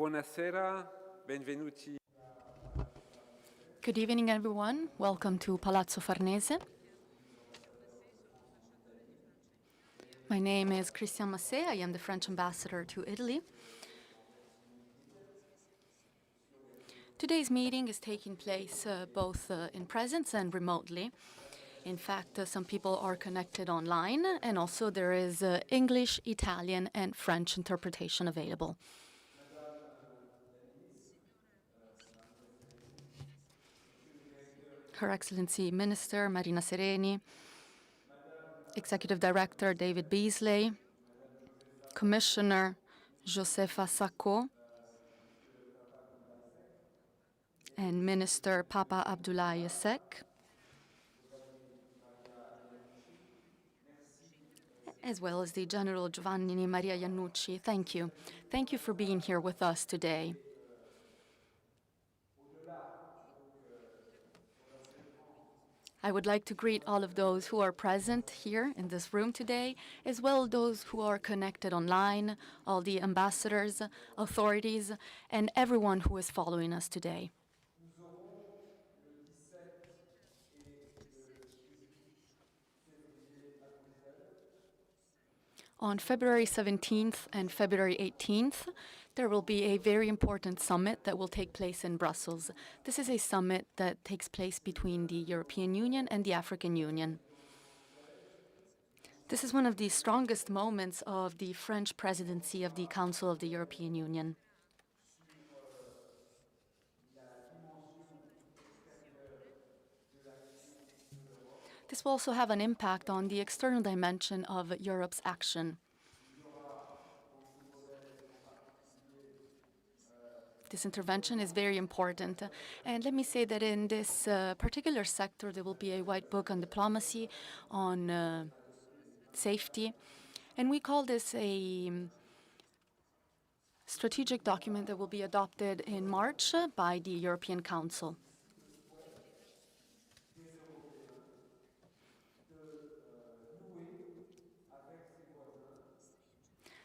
Buonasera, benvenuti. Good evening, everyone. Welcome to Palazzo Farnese. My name is Christian Massé. I am the French ambassador to Italy. Today's meeting is taking place both in presence and remotely. In fact, some people are connected online, and also there is English, Italian, and French interpretation available. Her Excellency Minister Marina SERENI, Executive Director David Beasley, Commissioner Josefa Sacco, and Minister Papa Abdoulaye Sek, as well as the General Giovanni Maria Iannucci. Thank you. Thank you for being here with us today. I would like to greet all of those who are present here in this room today, as well as those who are connected online, all the ambassadors, authorities, and everyone who is following us today. On February 17th and February 18th, there will be a very important summit that will take place in Brussels. This is a summit that takes place between the European Union and the African Union. This is one of the strongest moments of the French Presidency of the Council of the European Union. This will also have an impact on the external dimension of Europe's action. This intervention is very important. And let me say that in this particular sector, there will be a white book on diplomacy, on safety. And we call this a strategic document that will be adopted in March by the European Council.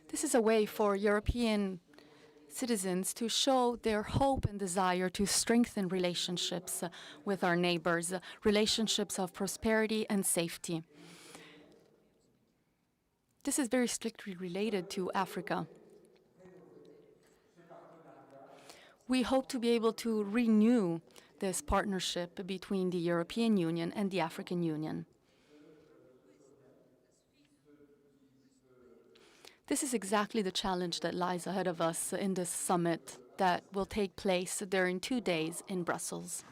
This is a way for European citizens to show their hope and desire to strengthen relationships with our neighbors, relationships of prosperity and safety. This is very strictly related to Africa. We hope to be able to renew this partnership between the European Union and the African Union. This is exactly the challenge that lies ahead of us in this summit that will take place during 2 days in Brussels.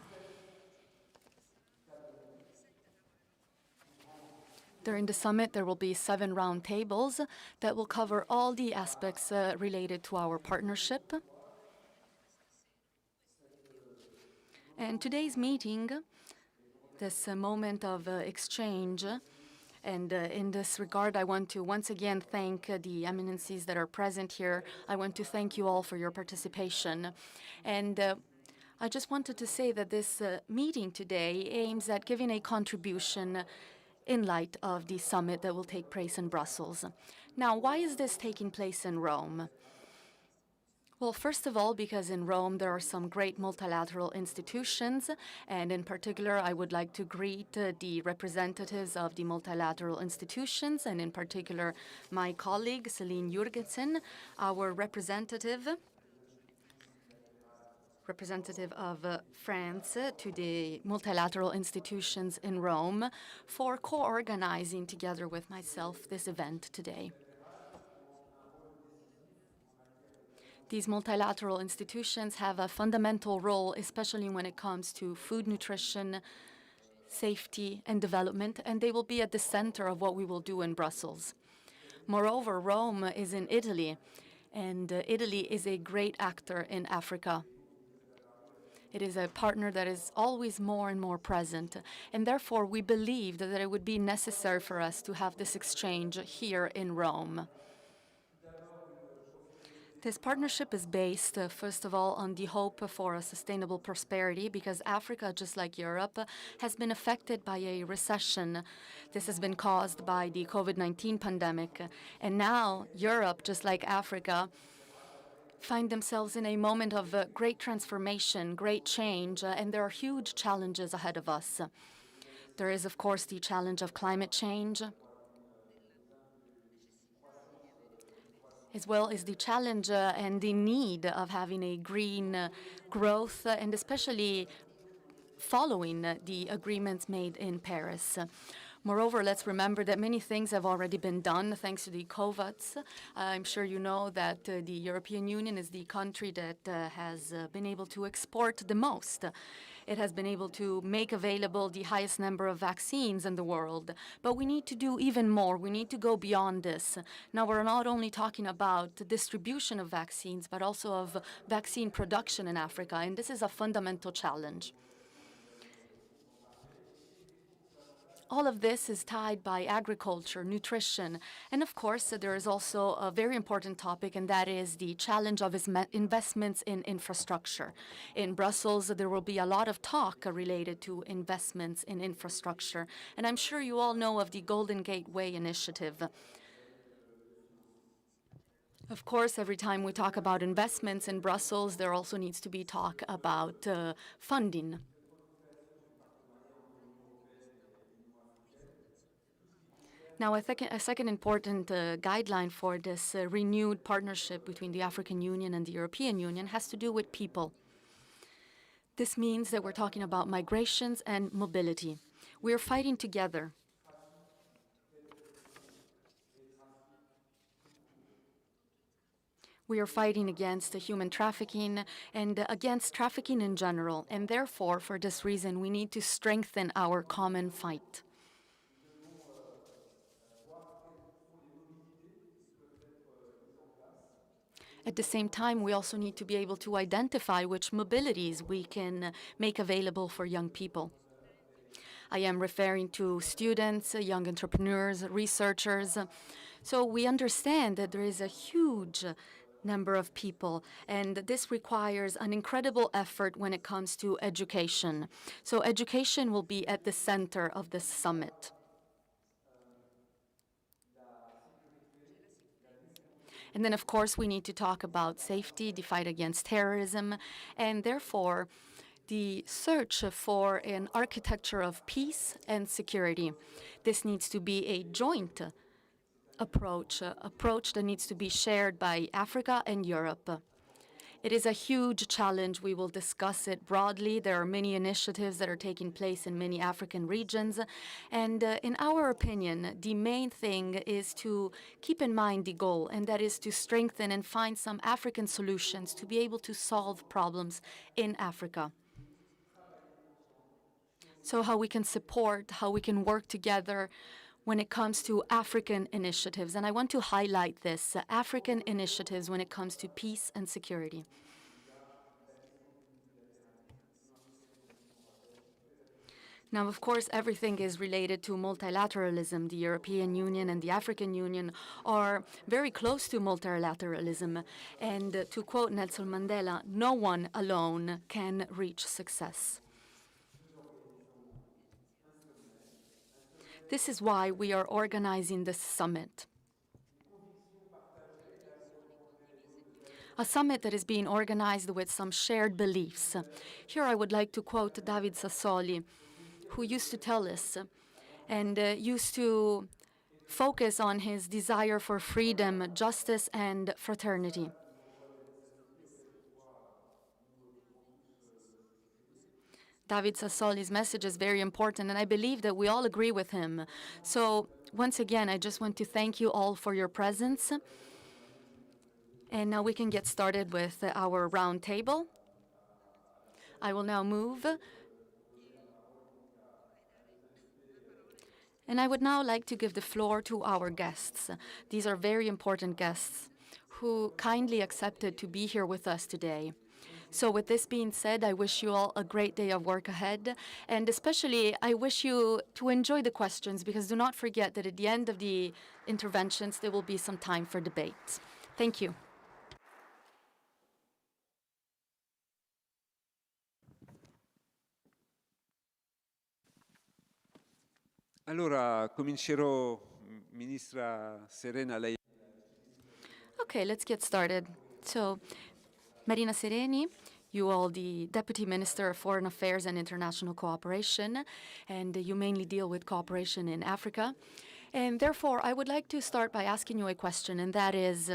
During the summit, there will be 7 round tables that will cover all the aspects related to our partnership. And today's meeting, this moment of exchange, and in this regard, I want to once again thank the eminencies that are present here. I want to thank you all for your participation. And I just wanted to say that this meeting today aims at giving a contribution in light of the summit that will take place in Brussels. Now, why is this taking place in Rome? Well, first of all, because in Rome there are some great multilateral institutions, and in particular I would like to greet the representatives of the multilateral institutions, and in particular my colleague Celine Jurgensen, our representative of France to the multilateral institutions in Rome, for co-organizing together with myself this event today. These multilateral institutions have a fundamental role, especially when it comes to food, nutrition, safety, and development, and they will be at the center of what we will do in Brussels. Moreover, Rome is in Italy, and Italy is a great actor in Africa. It is a partner that is always more and more present, and therefore we believed that it would be necessary for us to have this exchange here in Rome. This partnership is based, first of all, on the hope for a sustainable prosperity, because Africa, just like Europe, has been affected by a recession. This has been caused by the COVID-19 pandemic. And now Europe, just like Africa, find themselves in a moment of great transformation, great change, and there are huge challenges ahead of us. There is, of course, the challenge of climate change, as well as the challenge and the need of having a green growth, and especially following the agreements made in Paris. Moreover, let's remember that many things have already been done thanks to the COVAX. I'm sure you know that the European Union is the country that has been able to export the most. It has been able to make available the highest number of vaccines in the world. But we need to do even more. We need to go beyond this. Now, we're not only talking about the distribution of vaccines, but also of vaccine production in Africa, and this is a fundamental challenge. All of this is tied by agriculture, nutrition, and of course, there is also a very important topic, and that is the challenge of investments in infrastructure. In Brussels, there will be a lot of talk related to investments in infrastructure, and I'm sure you all know of the Golden Gateway initiative. Of course, every time we talk about investments in Brussels, there also needs to be talk about funding. Now, a second important guideline for this renewed partnership between the African Union and the European Union has to do with people. This means that we're talking about migrations and mobility. We are fighting together. We are fighting against human trafficking and against trafficking in general, and therefore, for this reason, we need to strengthen our common fight. At the same time, we also need to be able to identify which mobilities we can make available for young people. I am referring to students, young entrepreneurs, researchers. So we understand that there is a huge number of people, and this requires an incredible effort when it comes to education. So education will be at the center of this summit. And then, of course, we need to talk about safety, the fight against terrorism, and therefore, the search for an architecture of peace and security. This needs to be a joint approach that needs to be shared by Africa and Europe. It is a huge challenge. We will discuss it broadly. There are many initiatives that are taking place in many African regions. And in our opinion, the main thing is to keep in mind the goal, and that is to strengthen and find some African solutions to be able to solve problems in Africa. So how we can support, how we can work together when it comes to African initiatives. And I want to highlight this, African initiatives when it comes to peace and security. Now, of course, everything is related to multilateralism. The European Union and the African Union are very close to multilateralism. And to quote Nelson Mandela, no one alone can reach success. This is why we are organizing this summit. A summit that is being organized with some shared beliefs. Here I would like to quote David Sassoli, who used to tell us and used to focus on his desire for freedom, justice, and fraternity. David Sassoli's message is very important, and I believe that we all agree with him. So once again, I just want to thank you all for your presence. And now we can get started with our round table. I will now move. And I would now like to give the floor to our guests. These are very important guests who kindly accepted to be here with us today. So with this being said, I wish you all a great day of work ahead. And especially, I wish you to enjoy the questions, because do not forget that at the end of the interventions, there will be some time for debate. Thank you. Allora, comincerò, Ministra Serena, lei. Okay, let's get started. So, Marina SERENI, you are the Deputy Minister of Foreign Affairs and International Cooperation, and you mainly deal with cooperation in Africa. And therefore, I would like to start by asking you a question, and that is,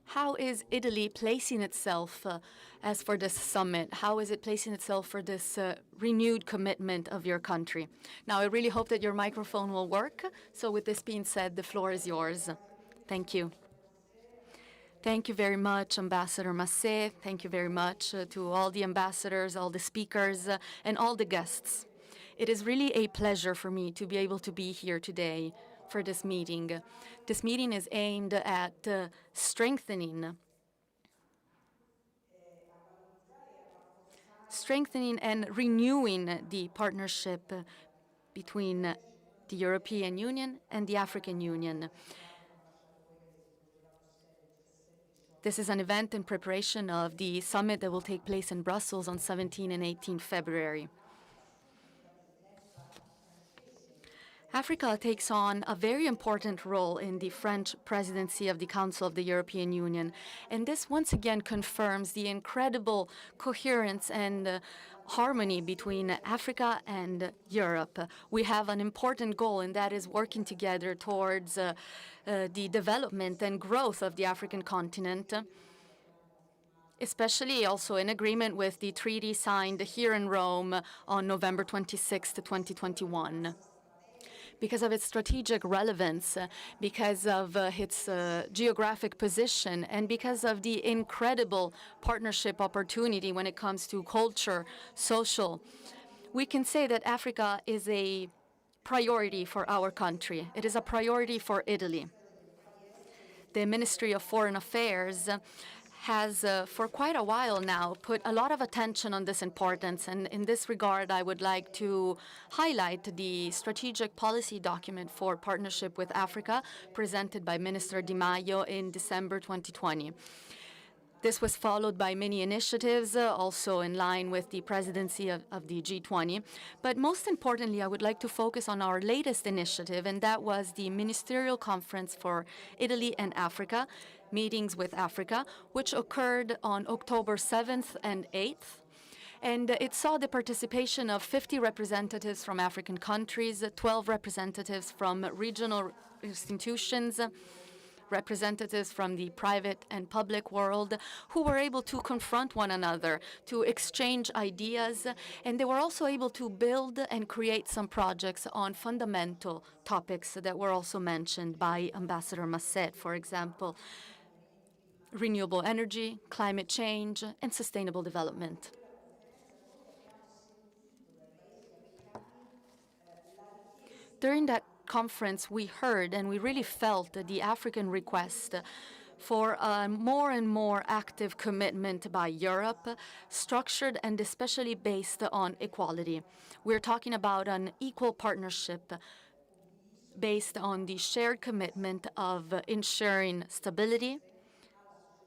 how is Italy placing itself as for this summit? How is it placing itself for this renewed commitment of your country? Now, I really hope that your microphone will work. So with this being said, the floor is yours. Thank you. Thank you very much, Ambassador Massé. Thank you very much to all the ambassadors, all the speakers, and all the guests. It is really a pleasure for me to be able to be here today for this meeting. This meeting is aimed at strengthening and renewing the partnership between the European Union and the African Union. This is an event in preparation of the summit that will take place in Brussels on 17 and 18 February. Africa takes on a very important role in the French Presidency of the Council of the European Union, and this once again confirms the incredible coherence and harmony between Africa and Europe. We have an important goal, and that is working together towards the development and growth of the African continent, especially also in agreement with the treaty signed here in Rome on November 26, 2021. Because of its strategic relevance, because of its geographic position, and because of the incredible partnership opportunity when it comes to culture, social, we can say that Africa is a priority for our country. It is a priority for Italy. The Ministry of Foreign Affairs has, for quite a while now, put a lot of attention on this importance. And in this regard, I would like to highlight the strategic policy document for partnership with Africa presented by Minister Di Maio in December 2020. This was followed by many initiatives, also in line with the presidency of the G20. But most importantly, I would like to focus on our latest initiative, and that was the Ministerial Conference for Italy and Africa, Meetings with Africa, which occurred on October 7th and 8th. And it saw the participation of 50 representatives from African countries, 12 representatives from regional institutions, representatives from the private and public world who were able to confront one another, to exchange ideas, and they were also able to build and create some projects on fundamental topics that were also mentioned by Ambassador Masset, for example, renewable energy, climate change, and sustainable development. During that conference, we heard and we really felt the African request for a more and more active commitment by Europe, structured and especially based on equality. We're talking about an equal partnership based on the shared commitment of ensuring stability,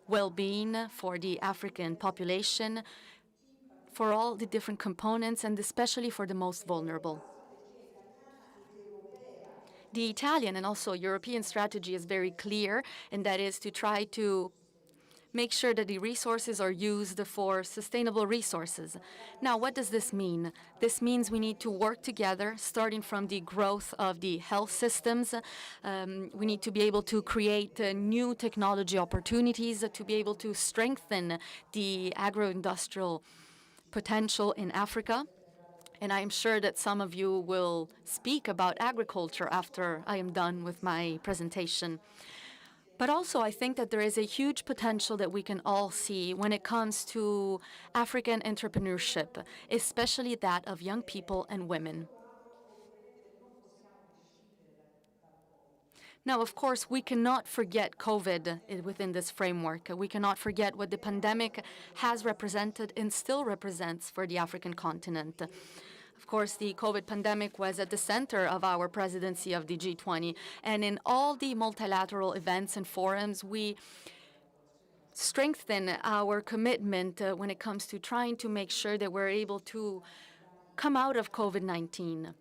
well-being for the African population, for all the different components, and especially for the most vulnerable. The Italian and also European strategy is very clear, and that is to try to make sure that the resources are used for sustainable resources. Now, what does this mean? This means we need to work together, starting from the growth of the health systems. We need to be able to create new technology opportunities, to be able to strengthen the agro-industrial potential in Africa. And I am sure that some of you will speak about agriculture after I am done with my presentation. But also, I think that there is a huge potential that we can all see when it comes to African entrepreneurship, especially that of young people and women. Now, of course, we cannot forget COVID within this framework. We cannot forget what the pandemic has represented and still represents for the African continent. Of course, the COVID pandemic was at the center of our presidency of the G20, and in all the multilateral events and forums, we strengthen our commitment when it comes to trying to make sure that we're able to come out of COVID-19.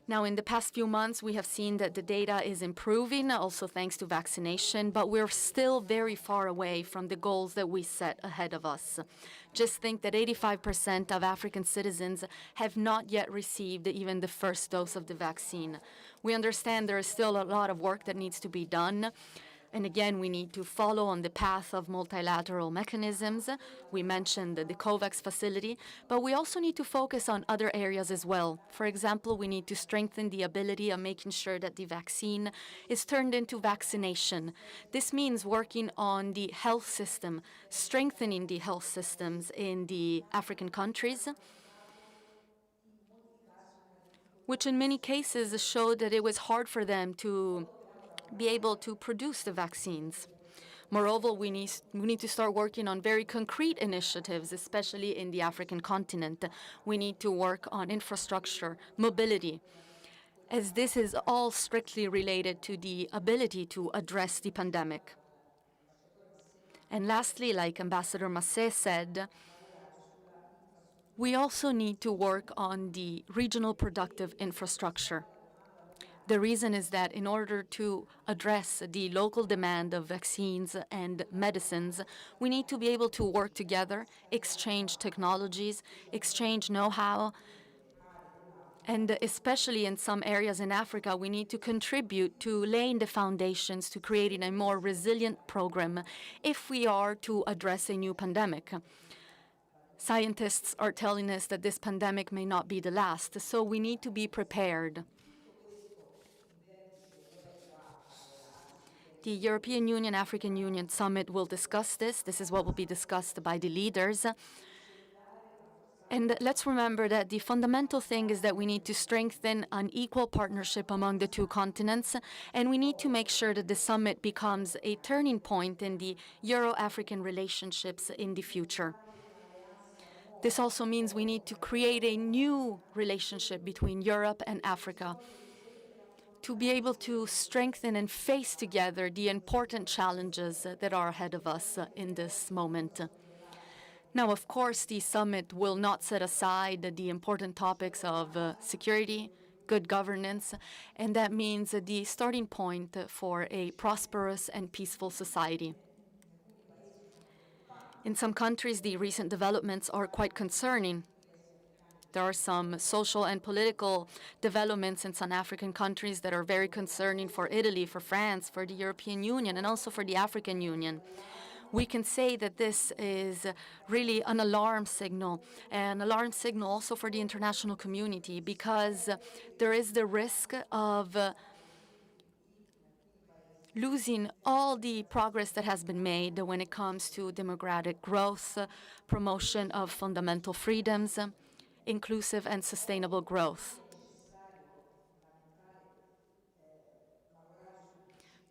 Now, in the past few months, we have seen that the data is improving, also thanks to vaccination, but we're still very far away from the goals that we set ahead of us. Just think that 85% of African citizens have not yet received even the first dose of the vaccine. We understand there is still a lot of work that needs to be done. And again, we need to follow on the path of multilateral mechanisms. We mentioned the COVAX facility, but we also need to focus on other areas as well. For example, we need to strengthen the ability of making sure that the vaccine is turned into vaccination. This means working on the health system, strengthening the health systems in the African countries, which in many cases showed that it was hard for them to be able to produce the vaccines. Moreover, we need to start working on very concrete initiatives, especially in the African continent. We need to work on infrastructure, mobility, as this is all strictly related to the ability to address the pandemic. And lastly, like Ambassador Massé said, we also need to work on the regional productive infrastructure. The reason is that in order to address the local demand of vaccines and medicines, we need to be able to work together, exchange technologies, exchange know-how, and especially in some areas in Africa, we need to contribute to laying the foundations to creating a more resilient program if we are to address a new pandemic. Scientists are telling us that this pandemic may not be the last, so we need to be prepared. The European Union African Union Summit will discuss this. This is what will be discussed by the leaders. And let's remember that the fundamental thing is that we need to strengthen an equal partnership among the two continents, and we need to make sure that the summit becomes a turning point in the Euro-African relationships in the future. This also means we need to create a new relationship between Europe and Africa, to be able to strengthen and face together the important challenges that are ahead of us in this moment. Now, of course, the summit will not set aside the important topics of security, good governance, and that means the starting point for a prosperous and peaceful society. In some countries, the recent developments are quite concerning. There are some social and political developments in some African countries that are very concerning for Italy, for France, for the European Union, and also for the African Union. We can say that this is really an alarm signal also for the international community, because there is the risk of losing all the progress that has been made when it comes to democratic growth, promotion of fundamental freedoms, inclusive and sustainable growth.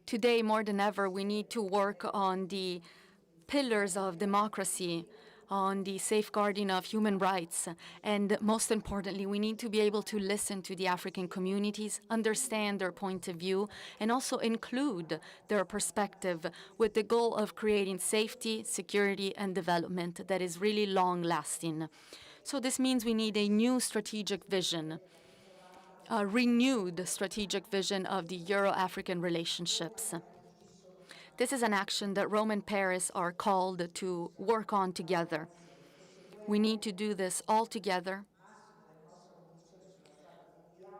Today, more than ever, we need to work on the pillars of democracy, on the safeguarding of human rights, and most importantly, we need to be able to listen to the African communities, understand their point of view, and also include their perspective with the goal of creating safety, security, and development that is really long-lasting. So this means we need a new strategic vision, a renewed strategic vision of the Euro-African relationships. This is an action that Rome and Paris are called to work on together. We need to do this all together.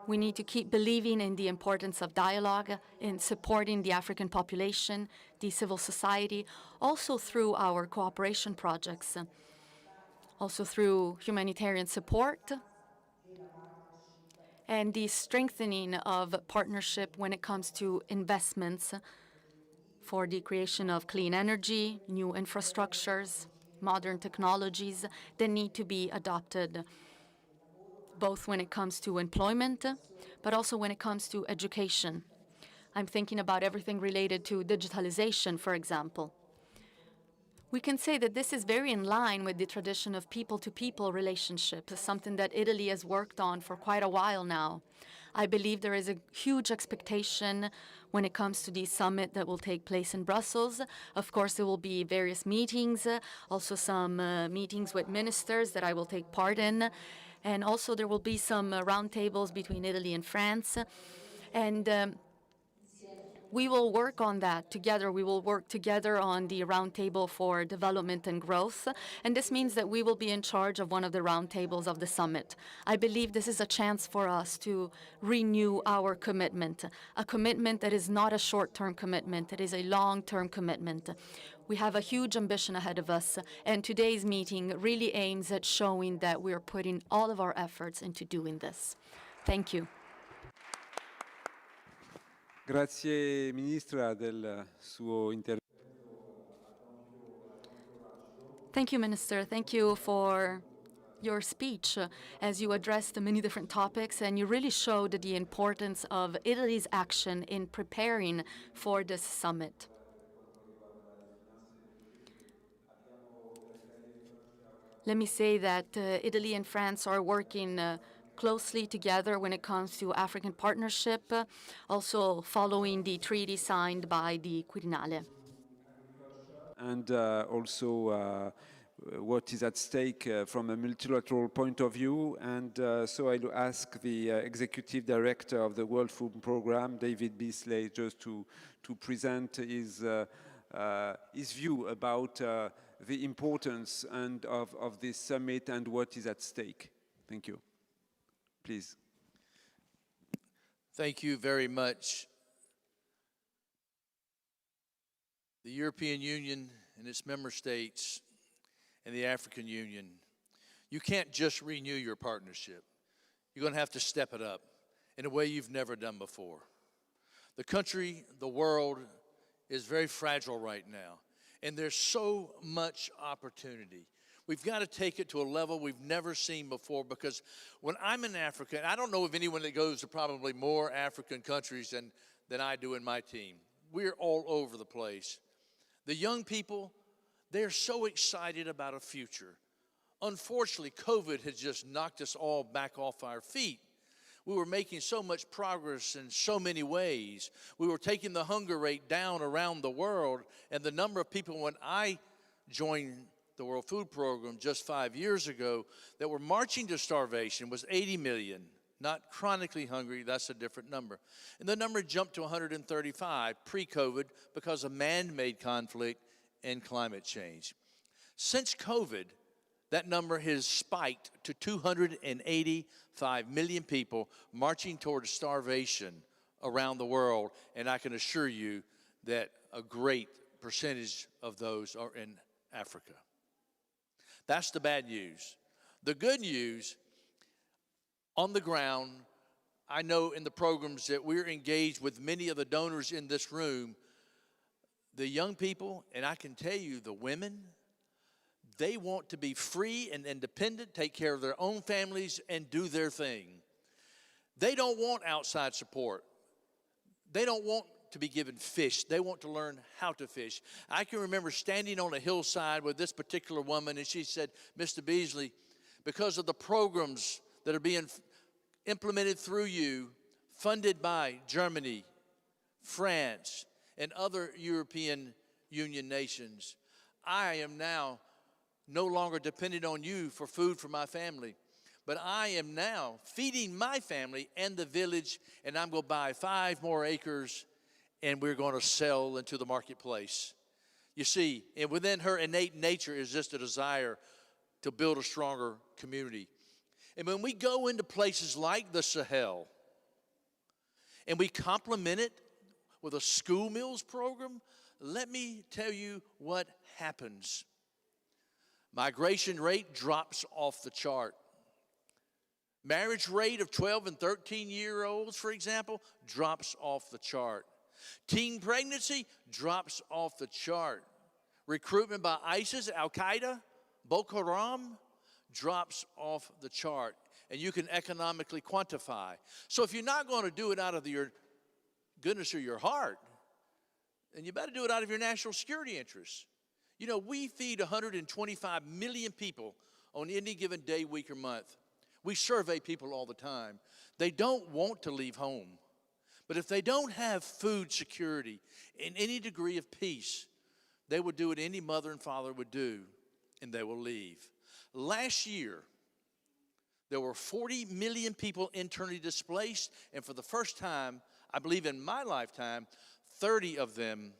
We need to keep believing in the importance of dialogue, in supporting the African population, the civil society, also through our cooperation projects, also through humanitarian support, and the strengthening of partnership when it comes to investments for the creation of clean energy, new infrastructures, modern technologies that need to be adopted, both when it comes to employment, but also when it comes to education. I'm thinking about everything related to digitalization, for example. We can say that this is very in line with the tradition of people-to-people relationships, something that Italy has worked on for quite a while now. I believe there is a huge expectation when it comes to the summit that will take place in Brussels. Of course, there will be various meetings, also some meetings with ministers that I will take part in. And also there will be some roundtables between Italy and France. And we will work on that together. We will work together on the roundtable for development and growth. And this means that we will be in charge of one of the roundtables of the summit. I believe this is a chance for us to renew our commitment, a commitment that is not a short-term commitment. It is a long-term commitment. We have a huge ambition ahead of us, and today's meeting really aims at showing that we are putting all of our efforts into doing this. Thank you. Grazie Ministra del suo intervento. Thank you, Minister. Thank you for your speech as you addressed the many different topics, and you really showed the importance of Italy's action in preparing for this summit. Let me say that Italy and France are working closely together when it comes to African partnership, also following the treaty signed by the Quirinale. And also what is at stake from a multilateral point of view. And so I'll ask the Executive Director of the World Food Programme, David Beasley, just to present his view about the importance of this summit and what is at stake. Thank you. Please. Thank you very much. The European Union and its member states and the African Union, you can't just renew your partnership. You're going to have to step it up in a way you've never done before. The country, the world is very fragile right now, and there's so much opportunity. We've got to take it to a level we've never seen before, because when I'm in Africa, and I don't know of anyone that goes to probably more African countries than I do in my team. We're all over the place. The young people, they're so excited about a future. Unfortunately, COVID has just knocked us all back off our feet. We were making so much progress in so many ways. We were taking the hunger rate down around the world, and the number of people when I joined the World Food Program just 5 years ago that were marching to starvation was 80 million. Not chronically hungry, that's a different number. And the number jumped to 135 pre-COVID because of man-made conflict and climate change. Since COVID, that number has spiked to 285 million people marching towards starvation around the world, and I can assure you that a great percentage of those are in Africa. That's the bad news. The good news, on the ground, I know in the programs that we're engaged with many of the donors in this room, the young people, and I can tell you the women, they want to be free and independent, take care of their own families, and do their thing. They don't want outside support. They don't want to be given fish. They want to learn how to fish. I can remember standing on a hillside with this particular woman, and she said, Mr. Beasley, because of the programs that are being implemented through you, funded by Germany, France, and other European Union nations, I am now no longer dependent on you for food for my family, but I am now feeding my family and the village, and I'm going to buy 5 more acres, and we're going to sell into the marketplace. You see, and within her innate nature is just a desire to build a stronger community. And when we go into places like the Sahel, and we complement it with a school meals program, let me tell you what happens. Migration rate drops off the chart. Marriage rate of 12 and 13-year-olds, for example, drops off the chart. Teen pregnancy drops off the chart. Recruitment by ISIS, Al-Qaeda, Boko Haram drops off the chart. And you can economically quantify. So if you're not going to do it out of your goodness of your heart, then you better do it out of your national security interests. You know, we feed 125 million people on any given day, week, or month. We survey people all the time. They don't want to leave home. But if they don't have food security and any degree of peace, they will do what any mother and father would do, and they will leave. Last year, There were 40 million people internally displaced, and for the first time, I believe in my lifetime, 30 of them,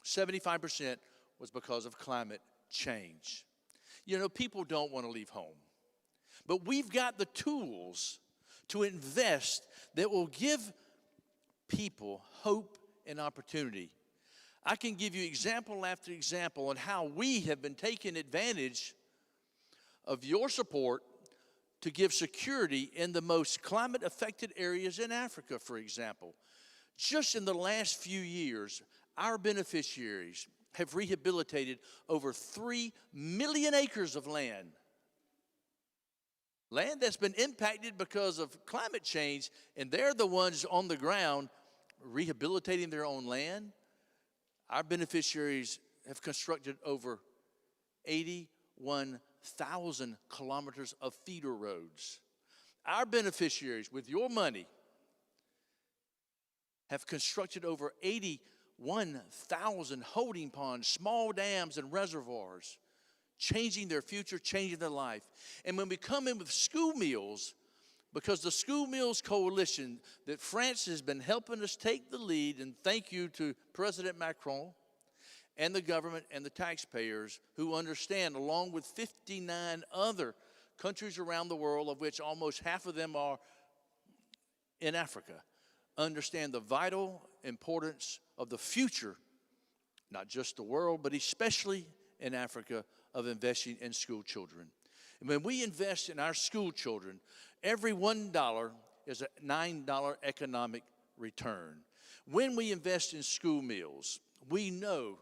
75%, was because of climate change. You know, people don't want to leave home, but we've got the tools to invest that will give people hope and opportunity. I can give you example after example on how we have been taking advantage of your support to give security in the most climate-affected areas in Africa, for example. Just in the last few years, our beneficiaries have rehabilitated over 3 million acres of land. Land that's been impacted because of climate change, and they're the ones on the ground rehabilitating their own land. Our beneficiaries have constructed over 81,000 kilometers of feeder roads. Our beneficiaries, with your money, have constructed over 81,000 holding ponds, small dams, and reservoirs, changing their future, changing their life. And when we come in with school meals, because the School Meals Coalition that France has been helping us take the lead, and thank you to President Macron and the government and the taxpayers who understand, along with 59 other countries around the world, of which almost half of them are in Africa, understand the vital importance of the future, not just the world, but especially in Africa, of investing in school children. And when we invest in our school children, every $1 is a $9 economic return. When we invest in school meals, we know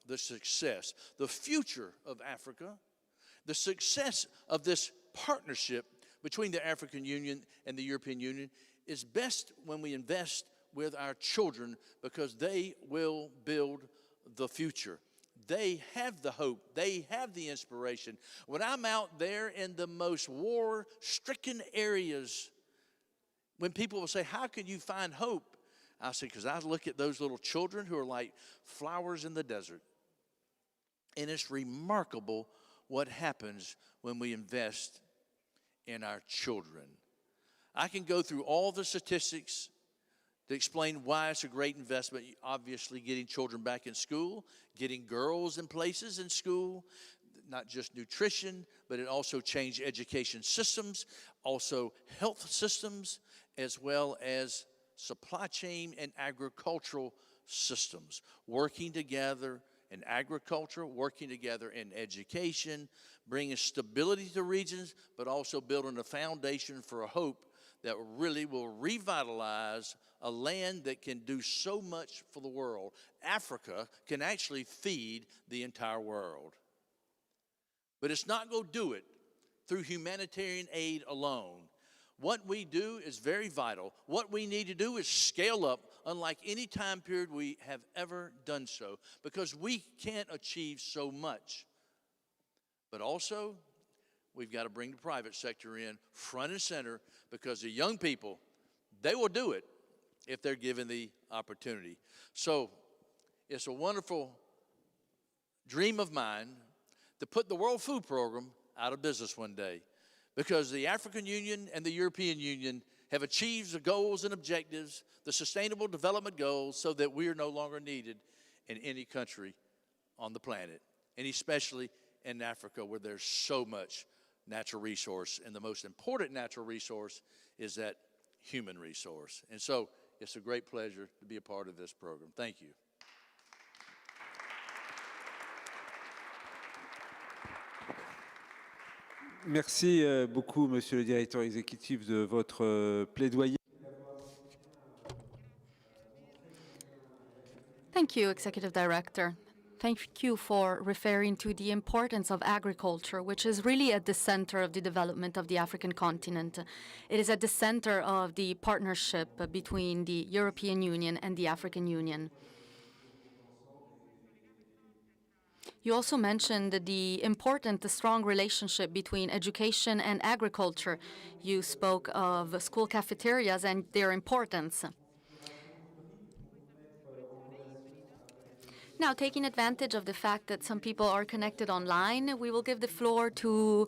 the success, the future of Africa, the success of this partnership between the African Union and the European Union is best when we invest with our children, because they will build the future. They have the hope. They have the inspiration. When I'm out there in the most war-stricken areas, when people will say, how can you find hope? I say, because I look at those little children who are like flowers in the desert. And it's remarkable what happens when we invest in our children. I can go through all the statistics to explain why it's a great investment. Obviously, getting children back in school, getting girls in places in school, not just nutrition, but it also changed education systems, also health systems, as well as supply chain and agricultural systems, working together in agriculture, working together in education, bringing stability to regions, but also building a foundation for a hope that really will revitalize a land that can do so much for the world. Africa can actually feed the entire world. But it's not going to do it through humanitarian aid alone. What we do is very vital. What we need to do is scale up unlike any time period we have ever done so, because we can't achieve so much. But also, we've got to bring the private sector in front and center, because the young people, they will do it if they're given the opportunity. So it's a wonderful dream of mine to put the World Food Program out of business one day, because the African Union and the European Union have achieved the goals and objectives, the Sustainable Development Goals, so that we are no longer needed in any country on the planet, and especially in Africa, where there's so much natural resource, and the most important natural resource is that human resource. And so it's a great pleasure to be a part of this program. Thank you. Merci beaucoup, Monsieur le Directeur exécutif, de votre plaidoyer. Thank you, Executive Director. Thank you for referring to the importance of agriculture, which is really at the center of the development of the African continent. It is at the center of the partnership between the European Union and the African Union. You also mentioned the important, the strong relationship between education and agriculture. You spoke of school cafeterias and their importance. Now, taking advantage of the fact that some people are connected online, we will give the floor to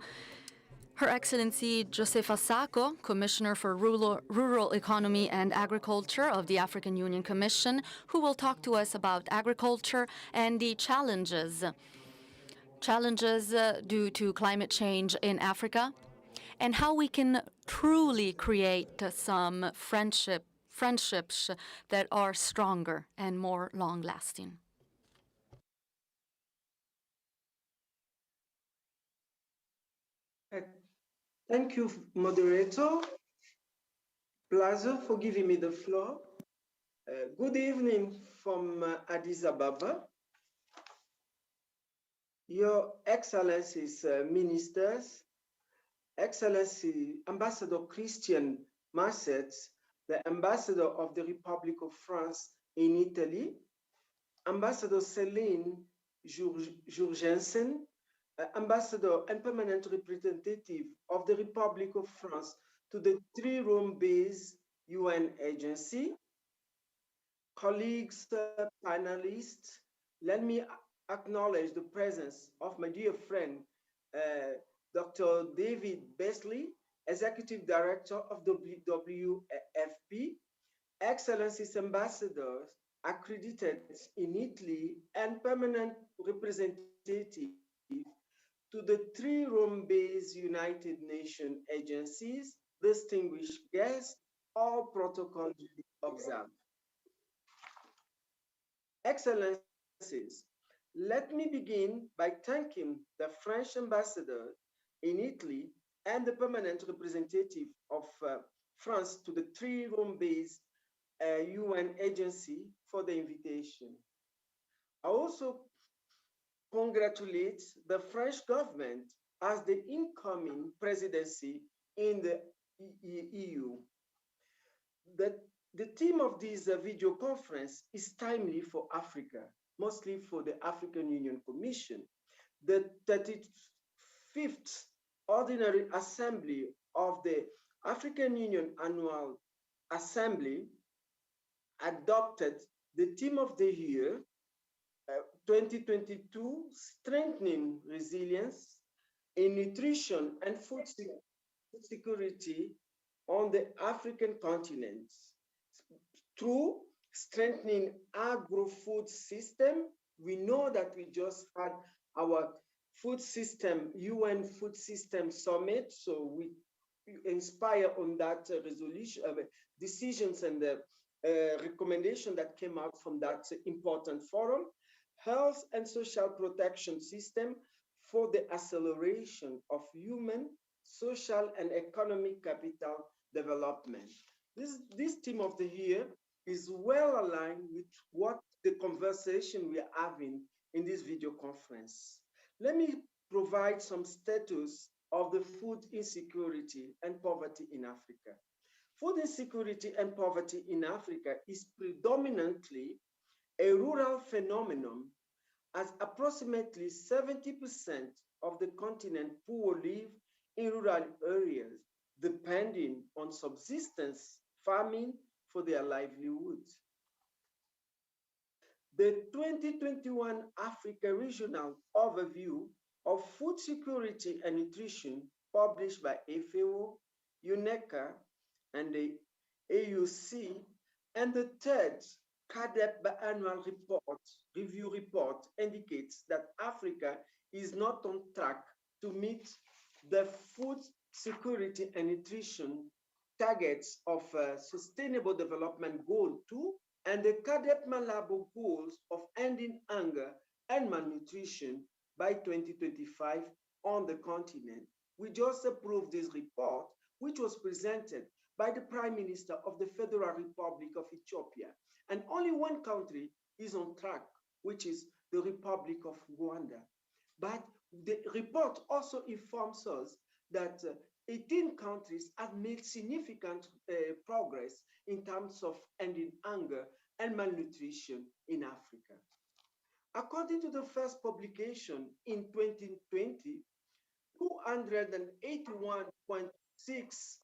Her Excellency Josefa Sacco, Commissioner for Rural Economy and Agriculture of the African Union Commission, who will talk to us about agriculture and the challenges due to climate change in Africa, and how we can truly create some friendships that are stronger and more long-lasting. Thank you, moderator Palazzo, for giving me the floor. Good evening from Addis Ababa. Your Excellencies, ministers, Excellency Ambassador Christian Masset, the Ambassador of the Republic of France in Italy, Ambassador Céline Jurgensen, Ambassador and Permanent Representative of the Republic of France to the Rome-based UN agency, colleagues, panelists, let me acknowledge the presence of my dear friend, Dr. David Beasley, Executive Director of the WFP, Excellencies Ambassadors accredited in Italy, and permanent representative to the 3 Rome-based United Nations agencies, distinguished guests, all protocols observed. Excellencies, let me begin by thanking the French ambassador in Italy and the permanent representative of France to the 3 Rome-based UN agency for the invitation. I also congratulate the French government as the incoming presidency in the EU. The theme of this video conference is timely for Africa, mostly for the African Union Commission. The 35th Ordinary Assembly of the African Union Annual Assembly adopted the theme of the year 2022, Strengthening Resilience in Nutrition and Food Security on the African continent through strengthening agro-food system. We know that we just had our food system, UN Food System Summit, so we inspire on that resolution, decisions and the recommendation that came out from that important forum. Health and social protection system for the acceleration of human, social, and economic capital development. This theme of the year is well aligned with what the conversation we are having in this video conference. Let me provide some status of the food insecurity and poverty in Africa. Food insecurity and poverty in Africa is predominantly a rural phenomenon, as approximately 70% of the continent poor live in rural areas, depending on subsistence farming for their livelihoods. The 2021 Africa Regional Overview of Food Security and Nutrition, published by FAO, UNECA, and the AUC, and the third CADEP biannual review report indicates that Africa is not on track to meet the food security and nutrition targets of Sustainable Development Goal 2 and the CADEP Malabo goals of ending hunger and malnutrition by 2025 on the continent. We just approved this report, which was presented by the Prime Minister of the Federal Republic of Ethiopia. And only one country is on track, which is the Republic of Rwanda. But the report also informs us that 18 countries have made significant progress in terms of ending hunger and malnutrition in Africa. According to the first publication in 2020, 281.6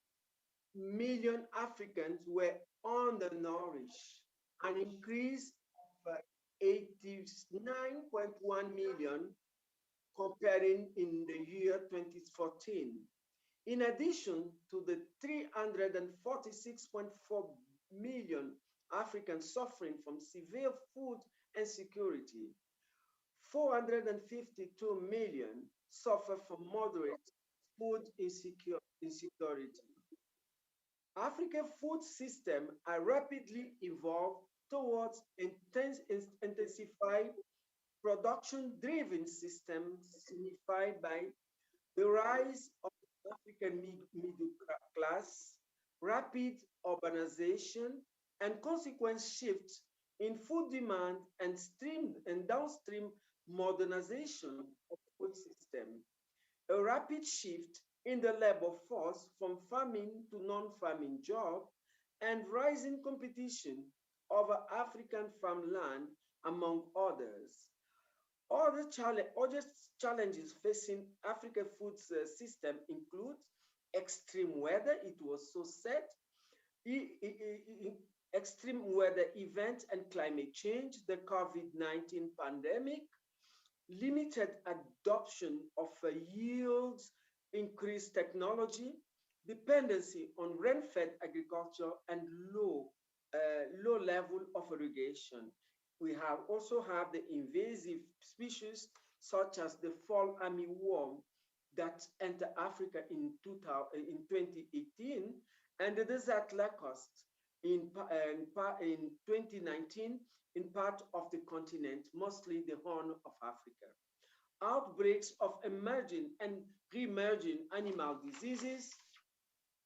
million Africans were undernourished, an increase of 89.1 million comparing in the year 2014. In addition to the 346.4 million Africans suffering from severe food insecurity, 452 million suffer from moderate food insecurity. African food systems are rapidly evolved towards intensified production-driven systems signified by the rise of the African middle class, rapid urbanization, and consequent shifts in food demand and downstream modernization of food system. A rapid shift in the labor force from farming to non-farming jobs, and rising competition over African farmland, among others. Other challenges facing Africa food system include extreme weather, it was so said, extreme weather events and climate change, the COVID-19 pandemic, limited adoption of yields, increased technology, dependency on rain-fed agriculture, and low level of irrigation. We have also have the invasive species such as the fall armyworm that entered Africa in 2018, and the desert locust in 2019 in part of the continent, mostly the Horn of Africa. Outbreaks of emerging and re-emerging animal diseases,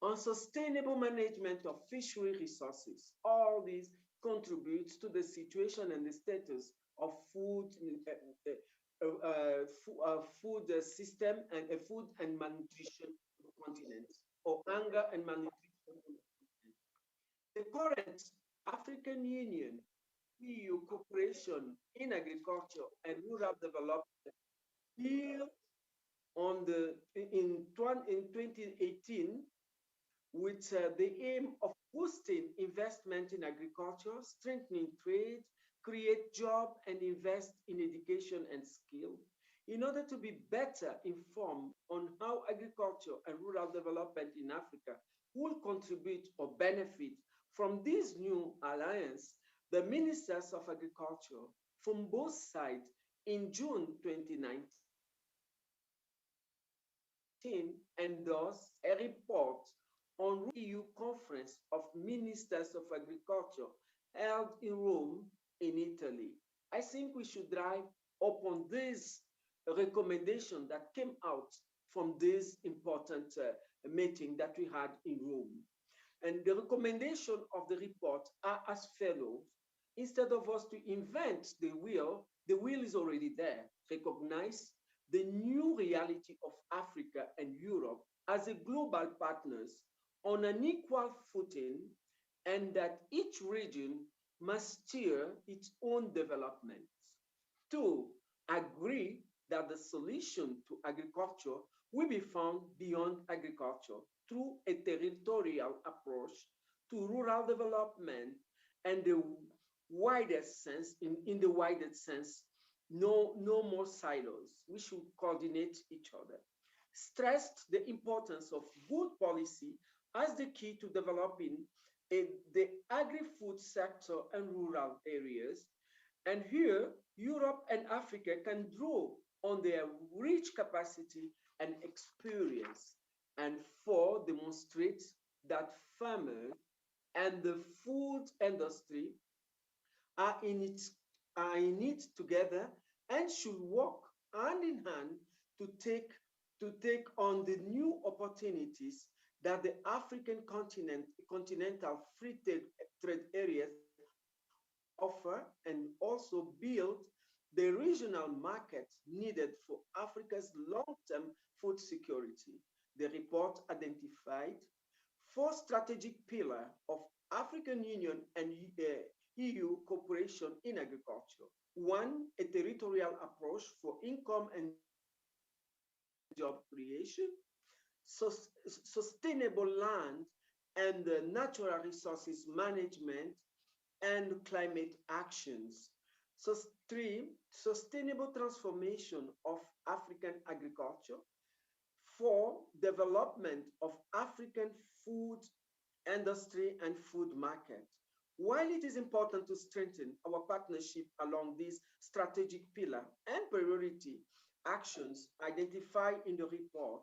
unsustainable management of fishery resources. All these contributes to the situation and the status of food system and food and malnutrition continent, or hunger and malnutrition. The current African Union EU cooperation in agriculture and rural development built on in 2018 with the aim of boosting investment in agriculture, strengthening trade, create jobs, and invest in education and skill. In order to be better informed on how agriculture and rural development in Africa will contribute or benefit from this new alliance, the ministers of agriculture from both sides in June 2019 endorsed a report on EU Conference of Ministers of Agriculture held in Rome, in Italy. I think we should drive upon this recommendation that came out from this important meeting that we had in Rome. And the recommendation of the report are as follows. Instead of us to invent the wheel is already there. Recognize the new reality of Africa and Europe as a global partners on an equal footing, and that each region must steer its own development. Two, agree that the solution to agriculture will be found beyond agriculture through a territorial approach to rural development and the widest sense, in the widest sense, no more silos. We should coordinate each other. Stressed the importance of good policy as the key to developing the agri-food sector and rural areas. And here, Europe and Africa can draw on their rich capacity and experience, and four, demonstrate that farmers and the food industry are in it together and should work hand in hand to take on the new opportunities that the African continental free trade areas offer, and also build the regional market needed for Africa's long-term food security. The report identified four strategic pillars of African Union and EU cooperation in agriculture. One, a territorial approach for income and job creation, sustainable land and natural resources management, and climate actions. So three, sustainable transformation of African agriculture. for development of African food industry and food market. While it is important to strengthen our partnership along these strategic pillar and priority actions identified in the report,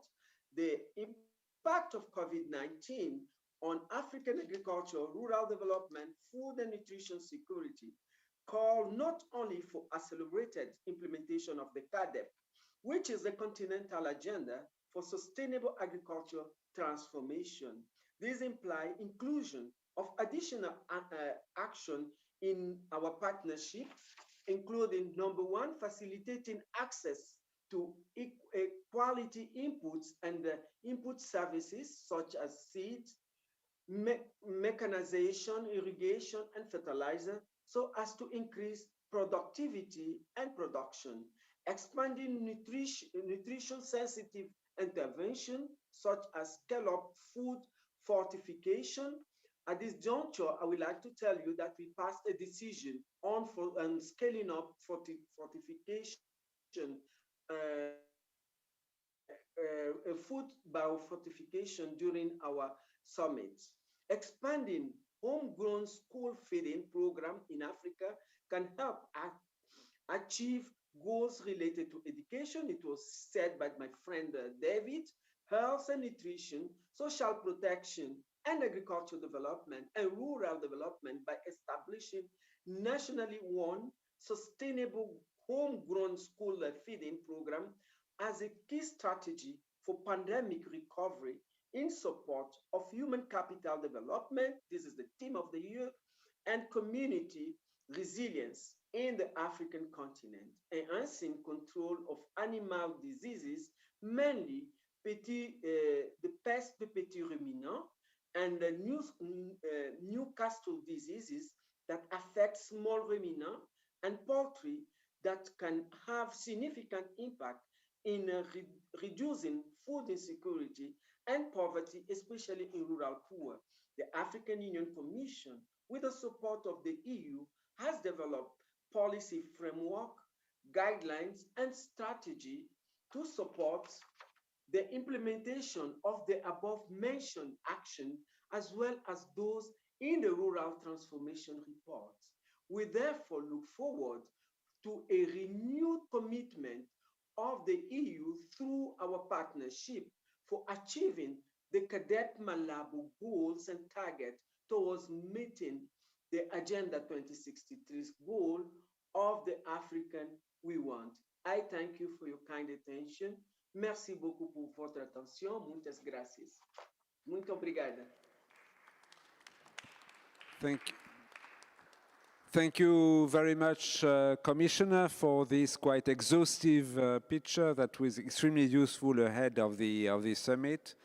the impact of COVID-19 on African agriculture, rural development, food and nutrition security call not only for accelerated implementation of the CADEP, which is the continental agenda for sustainable agriculture transformation. These imply inclusion of additional action in our partnership, including number one, facilitating access to quality inputs and input services such as seeds, mechanization, irrigation, and fertilizer, so as to increase productivity and production, expanding nutrition-sensitive intervention, such as scale-up food fortification. At this juncture, I would like to tell you that we passed a decision on scaling up fortification, food biofortification during our summit. Expanding homegrown school feeding program in Africa can help achieve goals related to education. It was said by my friend David, health and nutrition, social protection, and agricultural development and rural development by establishing nationally one sustainable homegrown school feeding program as a key strategy for pandemic recovery in support of human capital development. This is the theme of the year, and community resilience in the African continent, enhancing control of animal diseases, mainly the peste de petit ruminant and the Newcastle diseases that affect small ruminant and poultry that can have significant impact in reducing food insecurity and poverty, especially in rural poor. The African Union Commission, with the support of the EU, has developed policy framework, guidelines, and strategy to support the implementation of the above mentioned action, as well as those in the rural transformation report. We therefore look forward to a renewed commitment of the EU through our partnership for achieving the Cadet Malabo goals and targets towards meeting the Agenda 2063's goal of the African we want. I thank you for your kind attention. Merci beaucoup pour votre attention. Muchas gracias. Muito obrigada. Thank you very much, Commissioner, for this quite exhaustive picture that was extremely useful ahead of the summit.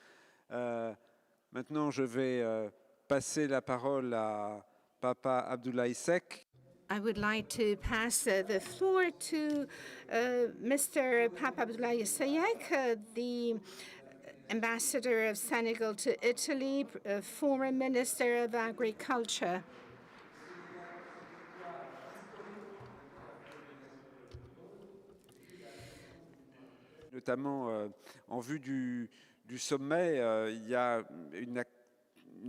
Maintenant, je vais passer la parole à Papa Abdoulaye Seck. I would like to pass the floor to Mr. Papa Abdoulaye Seck, the Ambassador of Senegal to Italy, former Minister of Agriculture. Notamment en vue du sommet, il y a une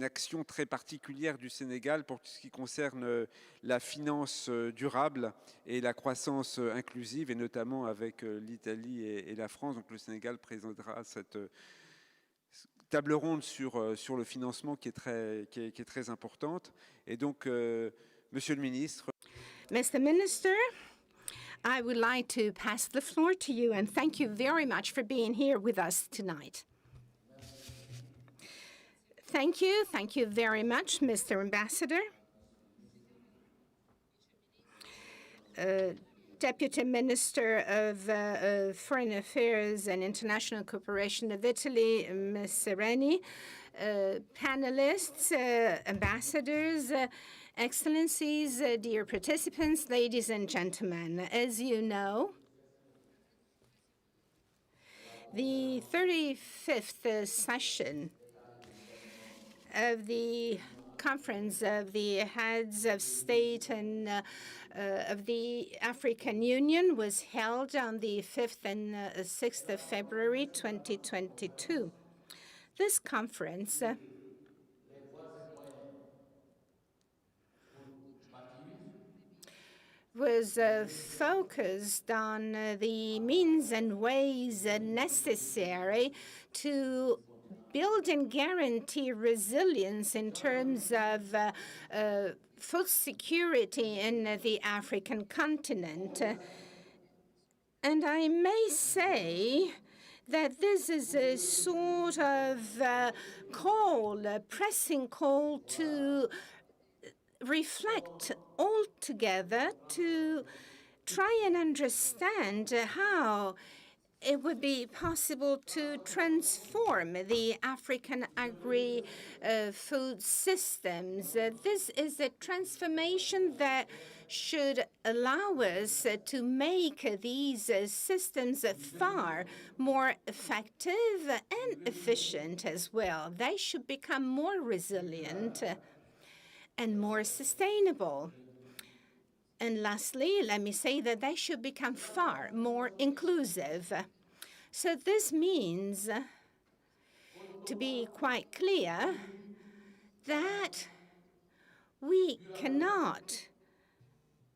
action très particulière du Sénégal pour tout ce qui concerne la finance durable et la croissance inclusive, et notamment avec l'Italie et la France. Donc le Sénégal présentera cette table ronde sur le financement qui est très importante. Et donc, Monsieur le Ministre. Mr. Minister, I would like to pass the floor to you and thank you very much for being here with us tonight. Thank you very much, Mr. Ambassador. Deputy Minister of Foreign Affairs and International Cooperation of Italy, Ms. SERENI, panelists, ambassadors, excellencies, dear participants, ladies and gentlemen. As you know, the 35th session of the conference of the heads of state and of the African Union was held on the 5th and 6th of February 2022. This conference was focused on the means and ways necessary to build and guarantee resilience in terms of food security in the African continent. And I may say that this is a sort of call, a pressing call to reflect all together to try and understand how it would be possible to transform the African agri-food systems. This is a transformation that should allow us to make these systems far more effective and efficient as well. They should become more resilient and more sustainable. And lastly, let me say that they should become far more inclusive. So this means, to be quite clear, that we cannot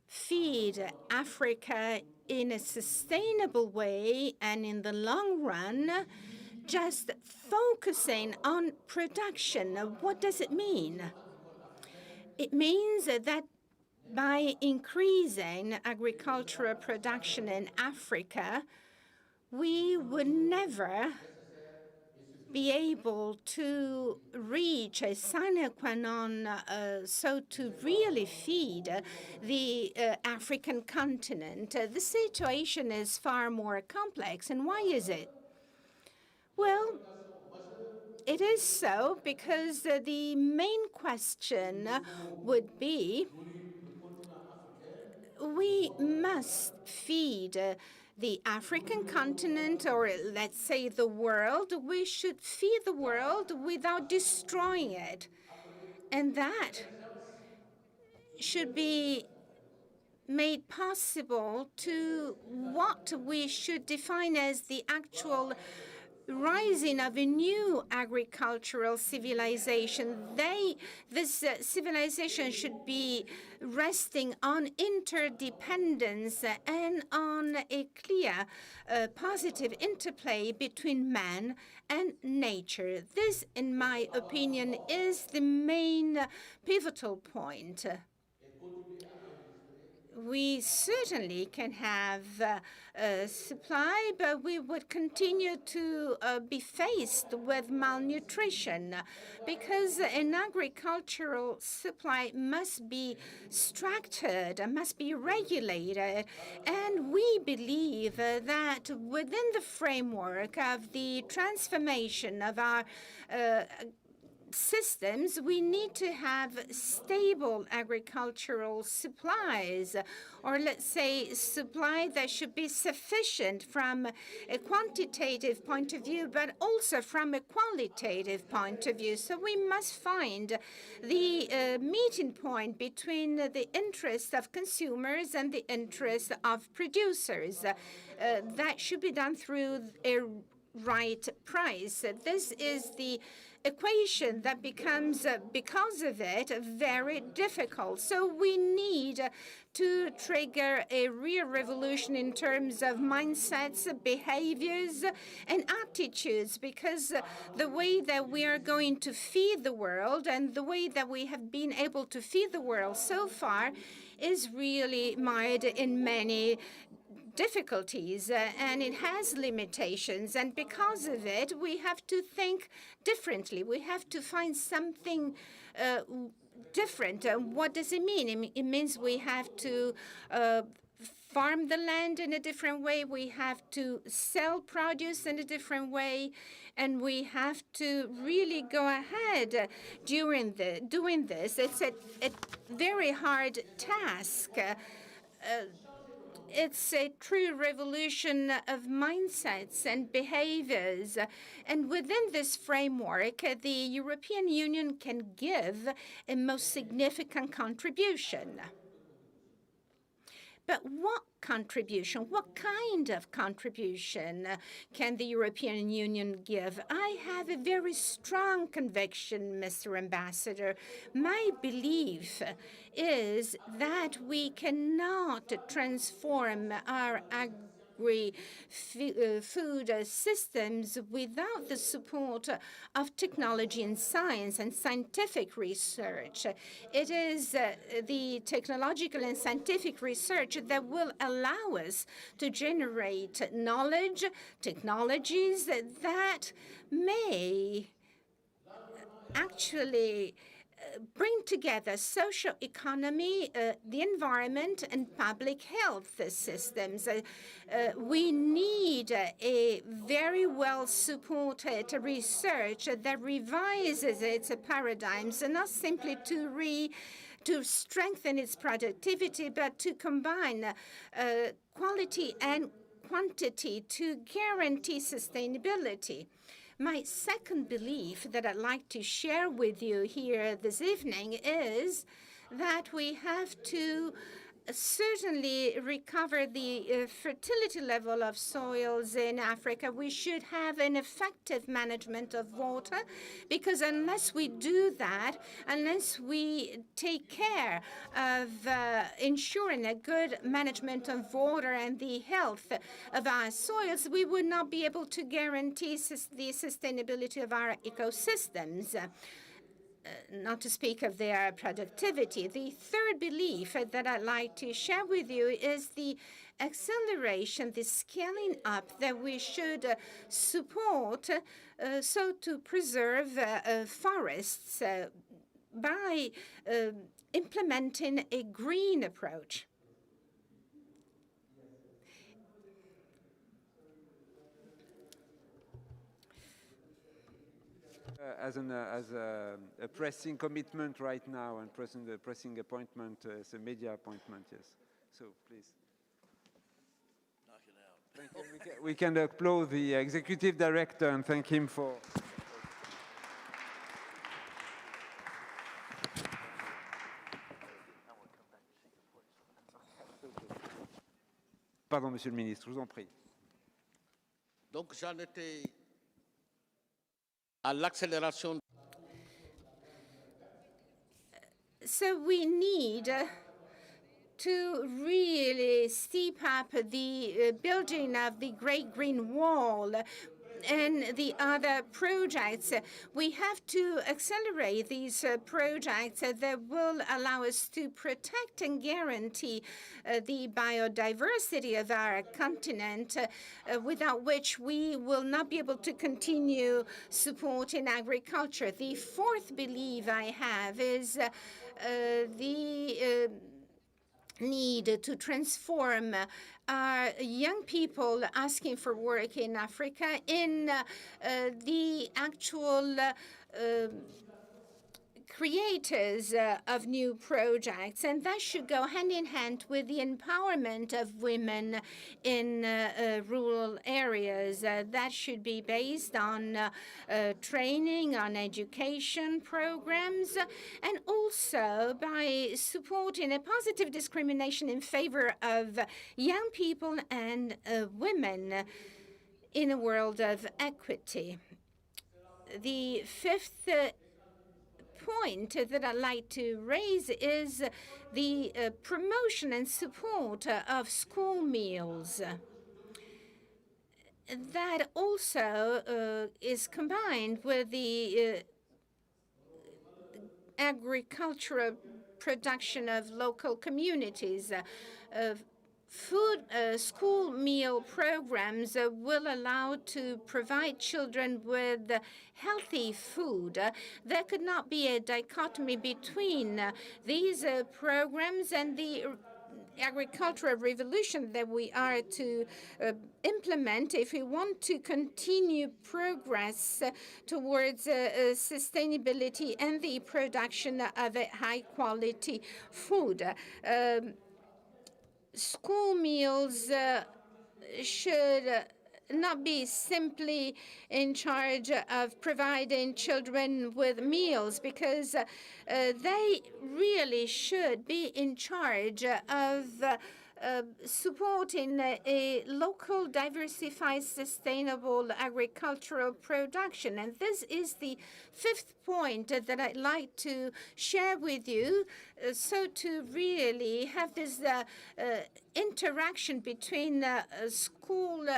feed Africa in a sustainable way and in the long run just focusing on production. What does it mean? It means that by increasing agricultural production in Africa, we would never be able to reach a sine qua non, so to really feed the African continent. The situation is far more complex. And why is it? Well, it is so because the main question would be, we must feed the African continent, or let's say the world. We should feed the world without destroying it. And that should be made possible to what we should define as the actual rising of a new agricultural civilization. This civilization should be resting on interdependence and on a clear, positive interplay between man and nature. This, in my opinion, is the main pivotal point. We certainly can have supply, but we would continue to be faced with malnutrition because an agricultural supply must be structured, must be regulated. And we believe that within the framework of the transformation of our systems, we need to have stable agricultural supplies, or let's say supply that should be sufficient from a quantitative point of view, but also from a qualitative point of view. So we must find the meeting point between the interests of consumers and the interests of producers. That should be done through a right price. This is the equation that becomes, because of it, very difficult. So we need to trigger a real revolution in terms of mindsets, behaviors, and attitudes, because the way that we are going to feed the world and the way that we have been able to feed the world so far is really mired in many difficulties, and it has limitations, and because of it we have to think differently. We have to find something different. What does it mean? It means we have to farm the land in a different way, we have to sell produce in a different way, and we have to really go ahead doing this. It's a very hard task It's a true revolution of mindsets and behaviors. And within this framework, the European Union can give a most significant contribution. But what contribution, what kind of contribution can the European Union give? I have a very strong conviction, Mr. Ambassador. My belief is that we cannot transform our food systems without the support of technology and science and scientific research. It is the technological and scientific research that will allow us to generate knowledge, technologies that may actually bring together social economy, the environment, and public health systems. We need a very well supported research that revises its paradigms, and not simply to strengthen its productivity, but to combine quality and quantity to guarantee sustainability. My second belief that I'd like to share with you here this evening is that we have to certainly recover the fertility level of soils in Africa. We should have an effective management of water, because unless we do that, unless we take care of ensuring a good management of water and the health of our soils, we would not be able to guarantee the sustainability of our ecosystems. Not to speak of their productivity. The third belief that I'd like to share with you is the acceleration, the scaling up that we should support so to preserve forests by implementing a green approach. As a pressing commitment right now and pressing appointment as a media appointment, yes. So please. Knock it out. We can applaud the executive director and thank him for. Pardon, Monsieur le Ministre, je vous en prie. Donc j'en étais à l'accélération. So we need to really steep up the building of the Great Green Wall and the other projects. We have to accelerate these projects that will allow us to protect and guarantee the biodiversity of our continent, without which we will not be able to continue supporting agriculture. The fourth belief I have is the need to transform our young people asking for work in Africa in the actual creators of new projects, and that should go hand in hand with the empowerment of women in rural areas. That should be based on training, on education programs, and also by supporting a positive discrimination in favor of young people and women in a world of equity. The fifth point that I'd like to raise is the promotion and support of school meals. That also is combined with the agricultural production of local communities. School meal programs will allow to provide children with healthy food. There could not be a dichotomy between these programs and the agricultural revolution that we are to implement if we want to continue progress towards sustainability and the production of a high-quality food. school meals should not be simply in charge of providing children with meals, because they really should be in charge of supporting a local, diversified, sustainable agricultural production. And this is the fifth point that I'd like to share with you, so to really have this interaction between school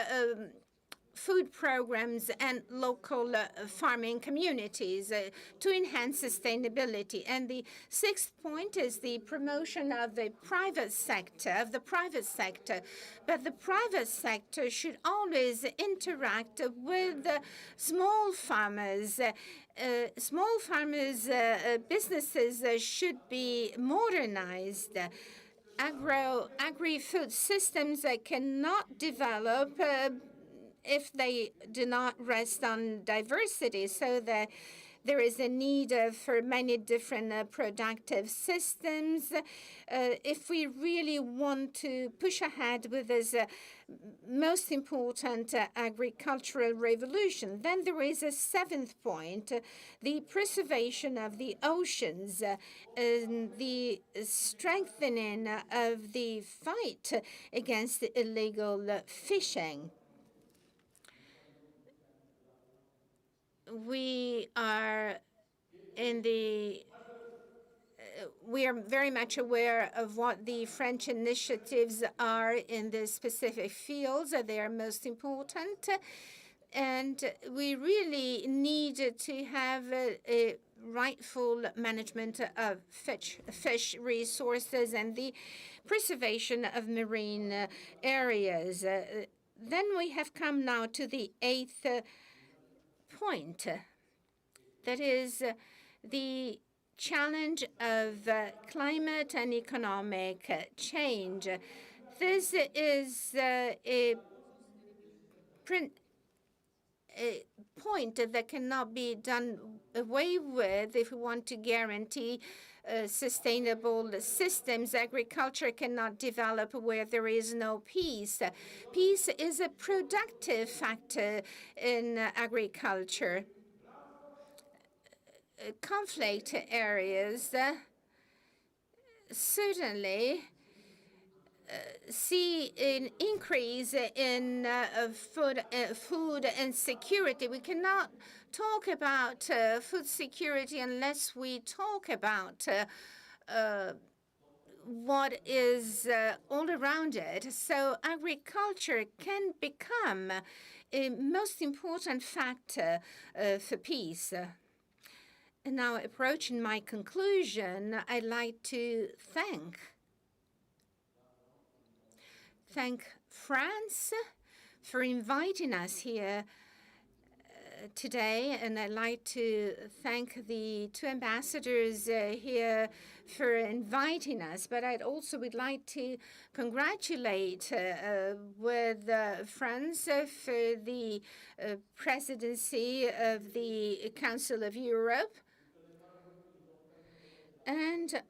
food programs and local farming communities to enhance sustainability. And the sixth point is the promotion of the private sector, But the private sector should always interact with small farmers. Businesses should be modernized. Agri-food systems cannot develop if they do not rest on diversity, so that there is a need for many different productive systems. If we really want to push ahead with this most important agricultural revolution, then there is a seventh point, the preservation of the oceans, and the strengthening of the fight against illegal fishing. We are very much aware of what the French initiatives are in the specific fields. They are most important. And we really need to have a rightful management of fish resources and the preservation of marine areas. Then we have come now to the eighth point, that is the challenge of climate and economic change. This is a point that cannot be done away with if we want to guarantee sustainable systems. Agriculture cannot develop where there is no peace. Peace is a productive factor in agriculture. Conflict areas certainly see an increase in food insecurity. We cannot talk about food security unless we talk about what is all around it. So agriculture can become a most important factor for peace. And now, approaching my conclusion, I'd like to thank France for inviting us here today, and I'd like to thank the two ambassadors here for inviting us. But I'd also would like to congratulate with France for the presidency of the Council of Europe. And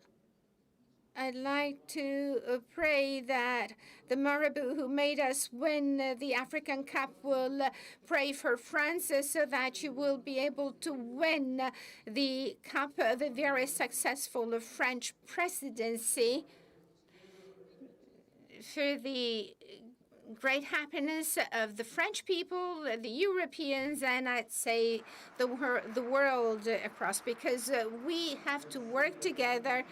I'd like to pray that the Marabout who made us win the African Cup will pray for France so that you will be able to win the Cup of a very successful French presidency, for the great happiness of the French people, the Europeans, and I'd say the world across, because we have to work together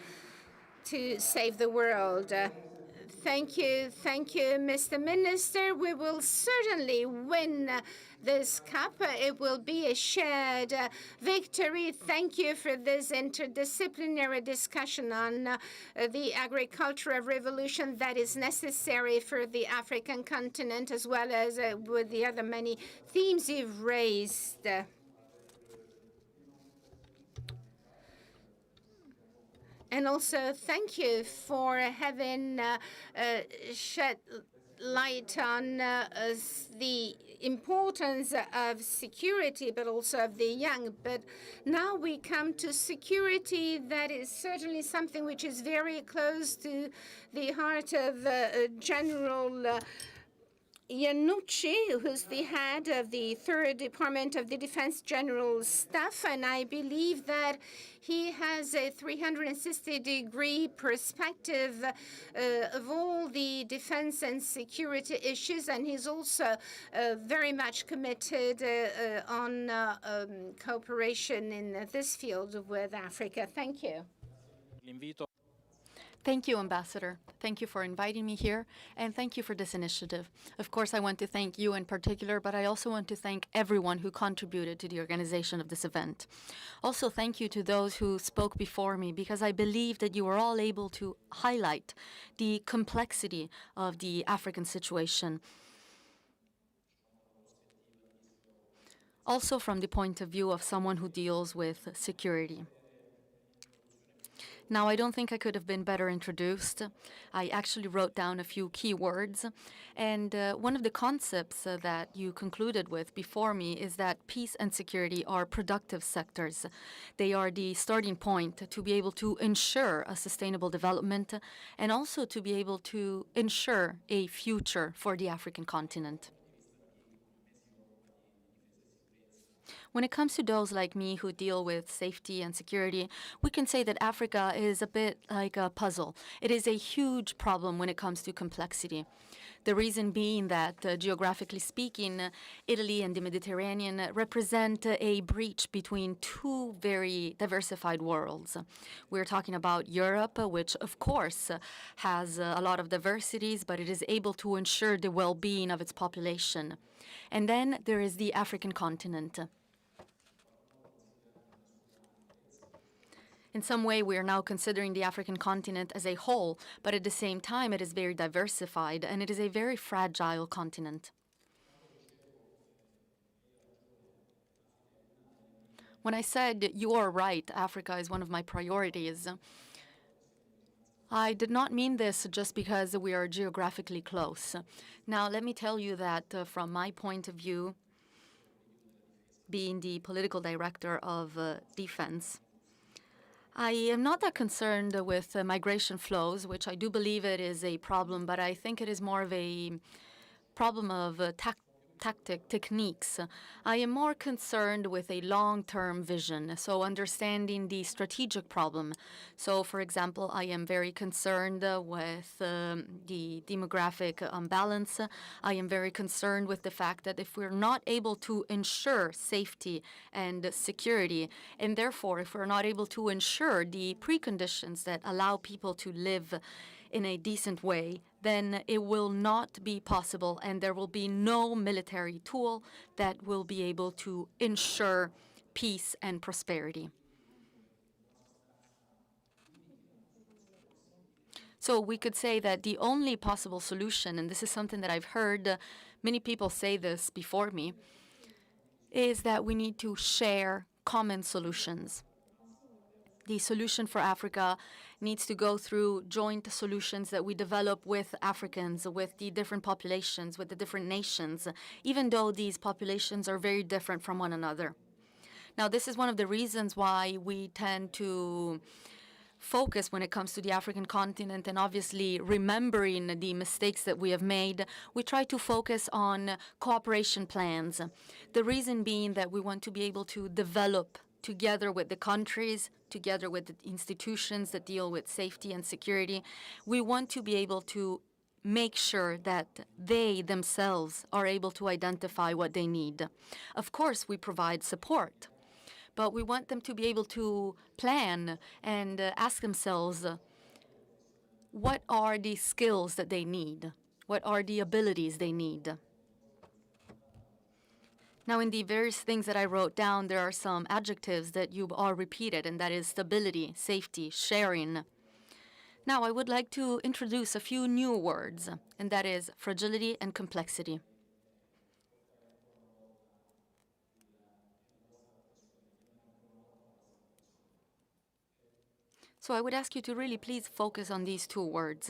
to save the world. Thank you, Mr. Minister. We will certainly win this cup. It will be a shared victory. Thank you for this interdisciplinary discussion on the agricultural revolution that is necessary for the African continent, as well as with the other many themes you've raised. And also, thank you for having shed light on the importance of security, but also of the young. But now we come to security that is certainly something which is very close to the heart of General Iannucci, who's the head of the 3rd Department of the Defense General Staff, and I believe that he has a 360-degree perspective of all the defense and security issues, and he's also very much committed on cooperation in this field with Africa. Thank you. Thank you, Ambassador. Thank you for inviting me here, and thank you for this initiative. Of course, I want to thank you in particular, but I also want to thank everyone who contributed to the organization of this event. Also, thank you to those who spoke before me, because I believe that you were all able to highlight the complexity of the African situation. Also from the point of view of someone who deals with security. Now, I don't think I could have been better introduced. I actually wrote down a few key words. And one of the concepts that you concluded with before me is that peace and security are productive sectors. They are the starting point to be able to ensure a sustainable development and also to be able to ensure a future for the African continent. When it comes to those like me who deal with safety and security, we can say that Africa is a bit like a puzzle. It is a huge problem when it comes to complexity. The reason being that, geographically speaking, Italy and the Mediterranean represent a breach between two very diversified worlds. We're talking about Europe, which of course has a lot of diversities, but it is able to ensure the well-being of its population. And then there is the African continent. In some way, we are now considering the African continent as a whole, but at the same time, it is very diversified, and it is a very fragile continent. When I said, you are right, Africa is one of my priorities, I did not mean this just because we are geographically close. Now, let me tell you that from my point of view, being the political director of defense, I am not that concerned with migration flows, which I do believe it is a problem, but I think it is more of a problem of techniques. I am more concerned with a long-term vision, so understanding the strategic problem. So, for example, I am very concerned with the demographic imbalance. I am very concerned with the fact that if we're not able to ensure safety and security, and therefore if we're not able to ensure the preconditions that allow people to live in a decent way, then it will not be possible, and there will be no military tool that will be able to ensure peace and prosperity. So we could say that the only possible solution, and this is something that I've heard many people say this before me, is that we need to share common solutions. The solution for Africa needs to go through joint solutions that we develop with Africans, with the different populations, with the different nations, even though these populations are very different from one another. Now, this is one of the reasons why we tend to focus when it comes to the African continent, and obviously remembering the mistakes that we have made, we try to focus on cooperation plans. The reason being that we want to be able to develop together with the countries, together with the institutions that deal with safety and security, we want to be able to make sure that they themselves are able to identify what they need. Of course, we provide support, but we want them to be able to plan and ask themselves, what are the skills that they need? What are the abilities they need? Now, in the various things that I wrote down, there are some adjectives that you all repeated, and that is stability, safety, sharing. Now, I would like to introduce a few new words, and that is fragility and complexity. So I would ask you to really please focus on these two words.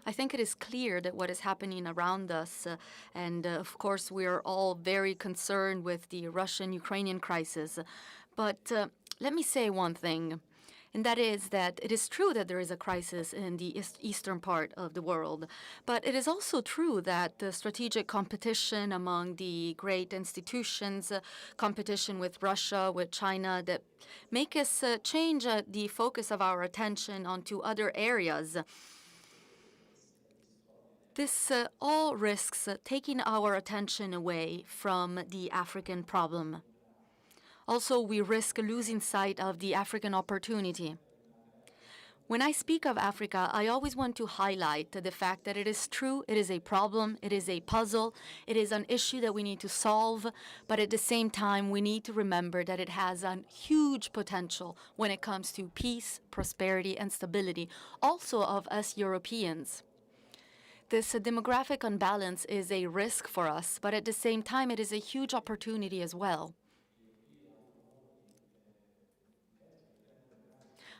I think it is clear that what is happening around us, and of course we are all very concerned with the Russian-Ukrainian crisis, but let me say one thing, and that is that it is true that there is a crisis in the eastern part of the world, but it is also true that the strategic competition among the great institutions, competition with Russia, with China, that make us change the focus of our attention onto other areas. This all risks taking our attention away from the African problem. Also, we risk losing sight of the African opportunity. When I speak of Africa, I always want to highlight the fact that it is true, it is a problem, it is a puzzle, it is an issue that we need to solve, but at the same time, we need to remember that it has a huge potential when it comes to peace, prosperity, and stability, also of us Europeans. This demographic unbalance is a risk for us, but at the same time, it is a huge opportunity as well.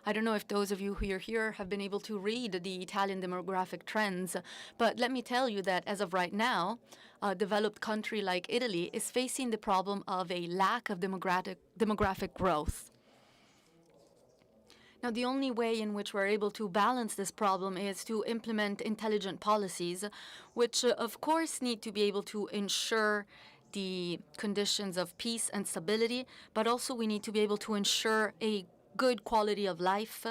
I don't know if those of you who are here have been able to read the Italian demographic trends, but let me tell you that as of right now, a developed country like Italy is facing the problem of a lack of demographic growth. Now, the only way in which we're able to balance this problem is to implement intelligent policies, which, of course, need to be able to ensure the conditions of peace and stability, but also we need to be able to ensure a good quality of life,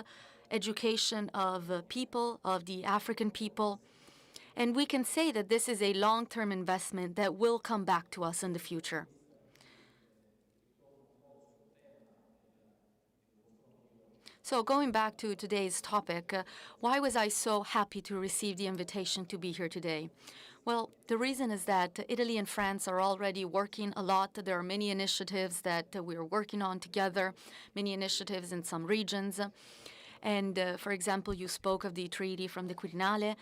education of people, of the African people. And we can say that this is a long-term investment that will come back to us in the future. So going back to today's topic, why was I so happy to receive the invitation to be here today? Well, the reason is that Italy and France are already working a lot. There are many initiatives that we are working on together, many initiatives in some regions. And for example, you spoke of the treaty from the Quirinale.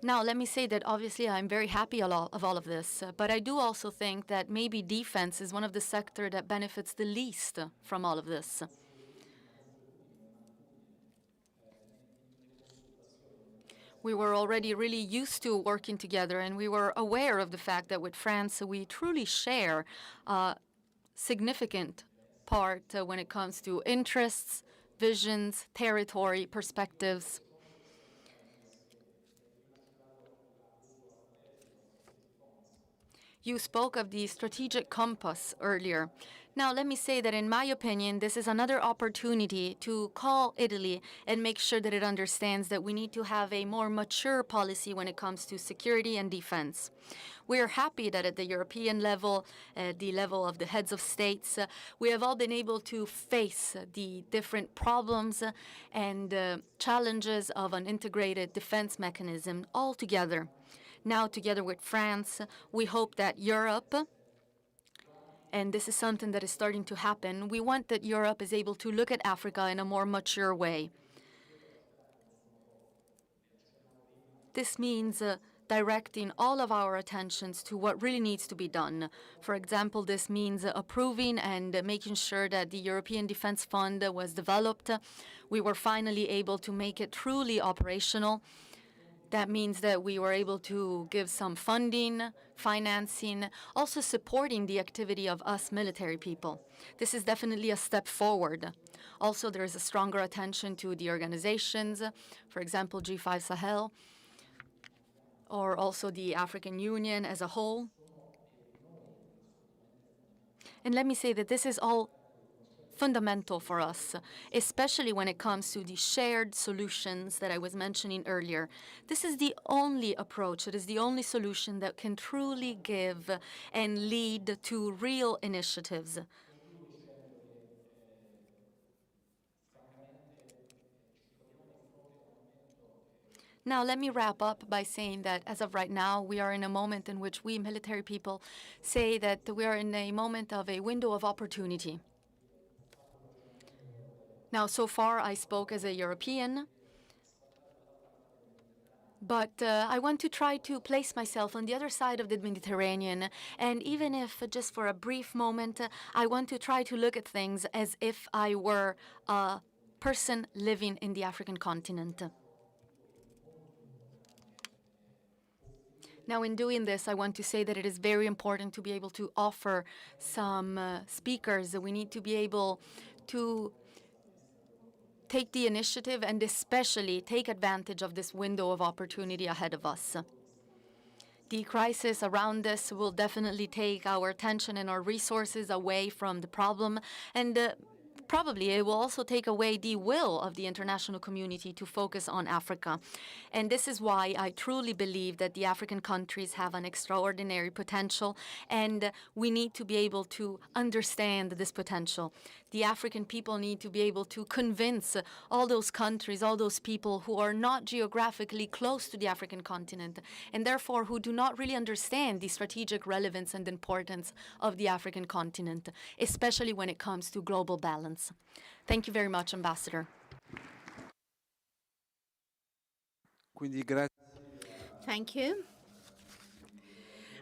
Now, let me say that obviously I'm very happy of all of this, but I do also think that maybe defense is one of the sectors that benefits the least from all of this. We were already really used to working together, and we were aware of the fact that with France, we truly share a significant part when it comes to interests, visions, territory, perspectives. You spoke of the strategic compass earlier. Now, let me say that in my opinion, this is another opportunity to call Italy and make sure that it understands that we need to have a more mature policy when it comes to security and defense. We are happy that at the European level, at the level of the heads of states, we have all been able to face the different problems and challenges of an integrated defense mechanism all together. Now, together with France, we hope that Europe, and this is something that is starting to happen, we want that Europe is able to look at Africa in a more mature way. This means directing all of our attentions to what really needs to be done. For example, this means approving and making sure that the European Defence Fund was developed. We were finally able to make it truly operational. That means that we were able to give some funding, financing, also supporting the activity of us military people. This is definitely a step forward. Also, there is a stronger attention to the organizations, for example, G5 Sahel, or also the African Union as a whole. And let me say that this is all fundamental for us, especially when it comes to the shared solutions that I was mentioning earlier. This is the only approach, it is the only solution that can truly give and lead to real initiatives. Now, let me wrap up by saying that as of right now, we are in a moment in which we military people say that we are in a moment of a window of opportunity. Now, so far, I spoke as a European, but I want to try to place myself on the other side of the Mediterranean, and even if just for a brief moment, I want to try to look at things as if I were a person living in the African continent. Now, in doing this, I want to say that it is very important to be able to offer some speakers. We need to be able to take the initiative and especially take advantage of this window of opportunity ahead of us. The crisis around us will definitely take our attention and our resources away from the problem, and probably it will also take away the will of the international community to focus on Africa. And this is why I truly believe that the African countries have an extraordinary potential, and we need to be able to understand this potential. The African people need to be able to convince all those countries, all those people who are not geographically close to the African continent, and therefore who do not really understand the strategic relevance and importance of the African continent, especially when it comes to global balance. Thank you very much, Ambassador. Quindi Thank you.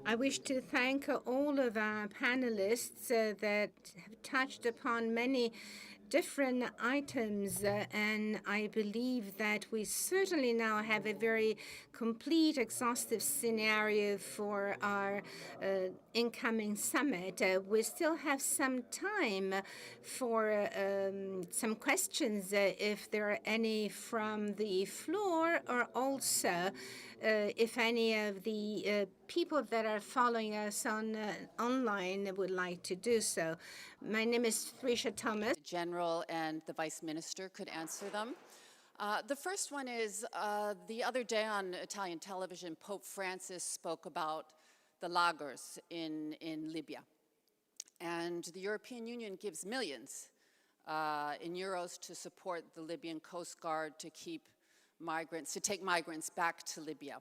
I wish to thank all of our panelists that have touched upon many different items, and I believe that we certainly now have a very complete, exhaustive scenario for our incoming summit. We still have some time for some questions, if there are any from the floor, or also if any of the people that are following us on online would like to do so. My name is Frisha Thomas. The General and the Vice Minister could answer them. The first one is, the other day on Italian television, Pope Francis spoke about the lagers in Libya. And the European Union gives millions in euros to support the Libyan Coast Guard to keep migrants, to take migrants back to Libya.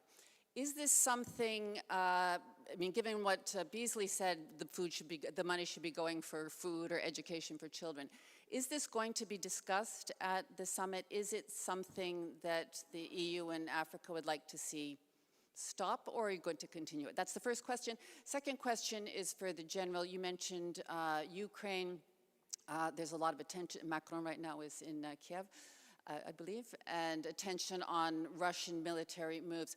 Is this something, I mean, given what Beasley said, the money should be going for food or education for children. Is this going to be discussed at the summit? Is it something that the EU and Africa would like to see stop, or are you going to continue it? That's the first question. Second question is for the General. You mentioned Ukraine. There's a lot of attention. Macron right now is in Kiev, I believe, and attention on Russian military moves.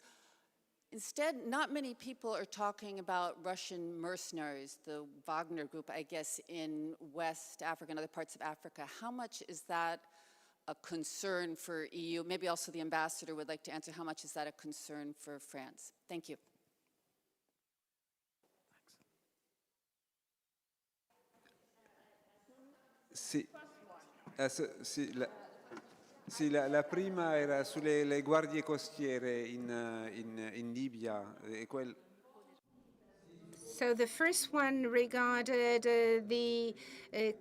Instead, not many people are talking about Russian mercenaries, the Wagner group, I guess, in West Africa and other parts of Africa. How much is that a concern for EU? Maybe also the ambassador would like to answer, how much is that a concern for France? Thank you. Sì, sì, la prima era sulle le guardie costiere in Libia. So the first one regarded the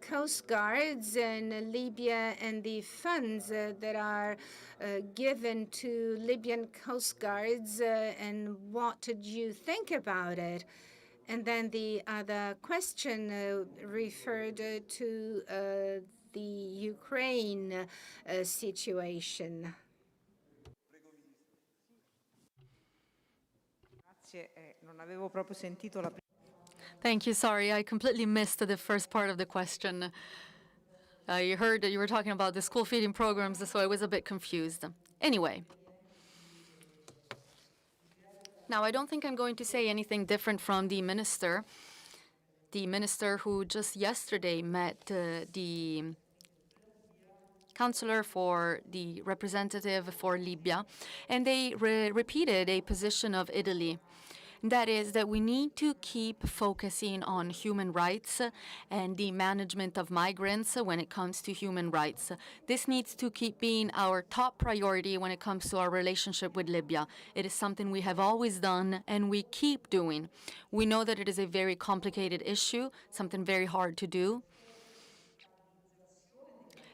coast guards in Libya and the funds that are given to Libyan coast guards, and what did you think about it? And then the other question referred to the Ukraine situation. Thank you. Sorry, I completely missed the first part of the question. You heard that you were talking about the school feeding programs, so I was a bit confused. Anyway. Now, I don't think I'm going to say anything different from the minister who just yesterday met the counselor for the representative for Libya, and they repeated a position of Italy. That is that we need to keep focusing on human rights and the management of migrants when it comes to human rights. This needs to keep being our top priority when it comes to our relationship with Libya. It is something we have always done and we keep doing. We know that it is a very complicated issue, something very hard to do.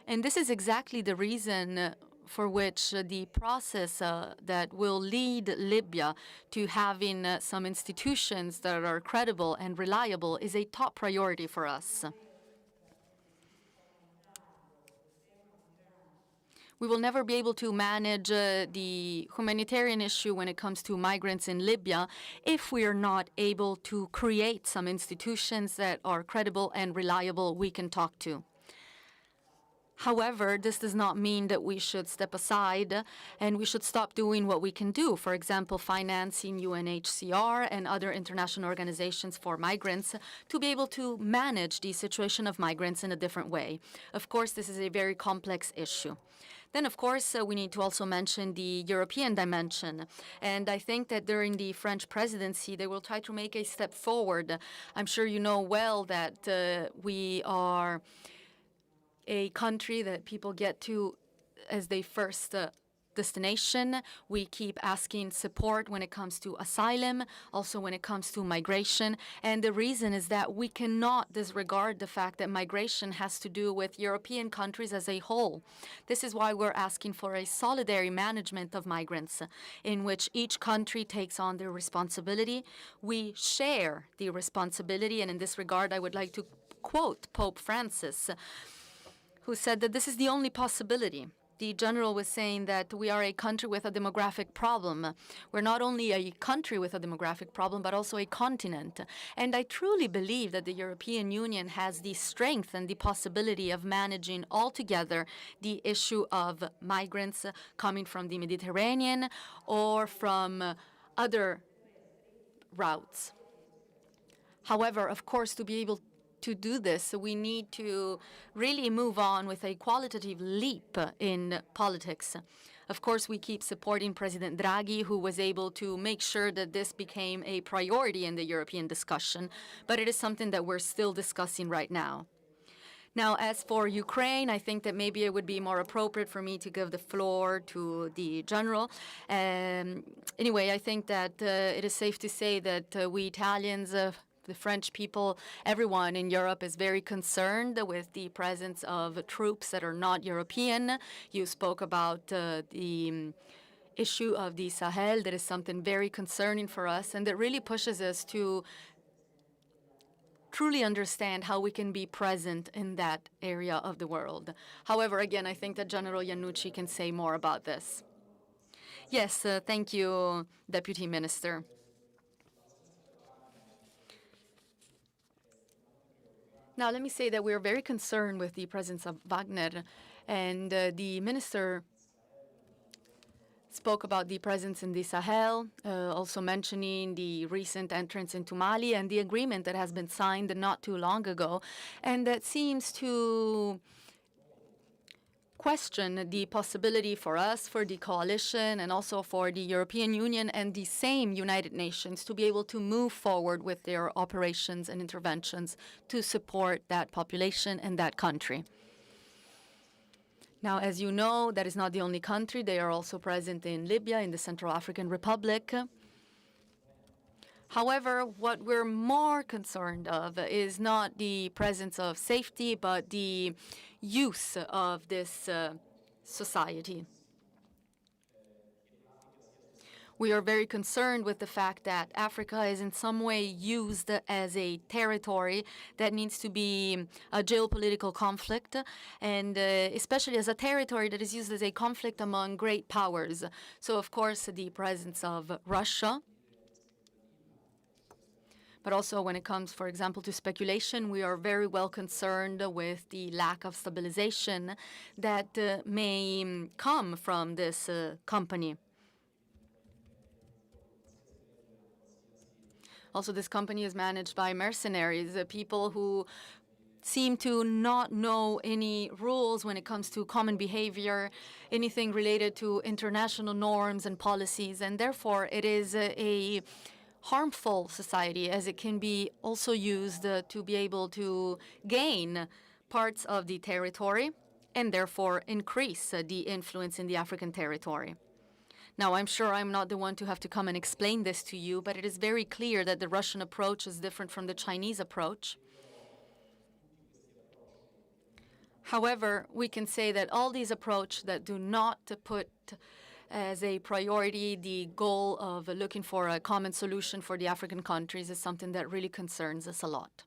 And this is exactly the reason for which the process that will lead Libya to having some institutions that are credible and reliable is a top priority for us. We will never be able to manage the humanitarian issue when it comes to migrants in Libya if we are not able to create some institutions that are credible and reliable we can talk to. However, this does not mean that we should step aside and we should stop doing what we can do. For example, financing UNHCR and other international organizations for migrants to be able to manage the situation of migrants in a different way. Of course, this is a very complex issue. Then, of course, we need to also mention the European dimension. And I think that during the French presidency, they will try to make a step forward. I'm sure you know well that we are a country that people get to as their first destination. We keep asking support when it comes to asylum, also when it comes to migration. And the reason is that we cannot disregard the fact that migration has to do with European countries as a whole. This is why we're asking for a solidary management of migrants, in which each country takes on their responsibility. We share the responsibility, and in this regard, I would like to quote Pope Francis, who said that this is the only possibility. The general was saying that we are a country with a demographic problem. We're not only a country with a demographic problem, but also a continent. And I truly believe that the European Union has the strength and the possibility of managing altogether the issue of migrants coming from the Mediterranean or from other routes. However, of course, to be able to do this, we need to really move on with a qualitative leap in politics. Of course, we keep supporting President Draghi, who was able to make sure that this became a priority in the European discussion, but it is something that we're still discussing right now. Now, as for Ukraine, I think that maybe it would be more appropriate for me to give the floor to the general. Anyway, I think that it is safe to say that we Italians, the French people, everyone in Europe is very concerned with the presence of troops that are not European. You spoke about the issue of the Sahel. That is something very concerning for us, and that really pushes us to truly understand how we can be present in that area of the world. However, again, I think that General Iannucci can say more about this. Yes, thank you, Deputy Minister. Now, let me say that we're very concerned with the presence of Wagner, and the minister spoke about the presence in the Sahel, also mentioning the recent entrance into Mali and the agreement that has been signed not too long ago, and that seems to question the possibility for us, for the coalition, and also for the European Union and the same United Nations to be able to move forward with their operations and interventions to support that population and that country. Now, as you know, that is not the only country. They are also present in Libya, in the Central African Republic. However, what we're more concerned of is not the presence of safety, but the use of this society. We are very concerned with the fact that Africa is in some way used as a territory that needs to be a geopolitical conflict, and especially as a territory that is used as a conflict among great powers. So, of course, the presence of Russia. But also when it comes, for example, to speculation, we are very well concerned with the lack of stabilization that may come from this company. Also, this company is managed by mercenaries, people who seem to not know any rules when it comes to common behavior, anything related to international norms and policies, and therefore it is a harmful society, as it can be also used to be able to gain parts of the territory and therefore increase the influence in the African territory. Now, I'm sure I'm not the one to have to come and explain this to you, but it is very clear that the Russian approach is different from the Chinese approach. However, we can say that all these approaches that do not put as a priority the goal of looking for a common solution for the African countries is something that really concerns us a lot.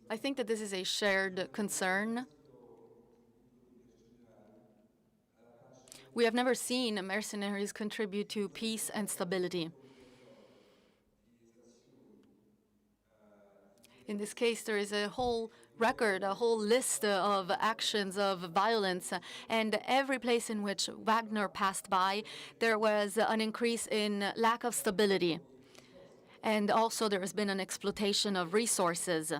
I think that this is a shared concern. We have never seen mercenaries contribute to peace and stability. In this case, there is a whole record, a whole list of actions of violence, and every place in which Wagner passed by, there was an increase in lack of stability. And also there has been an exploitation of resources.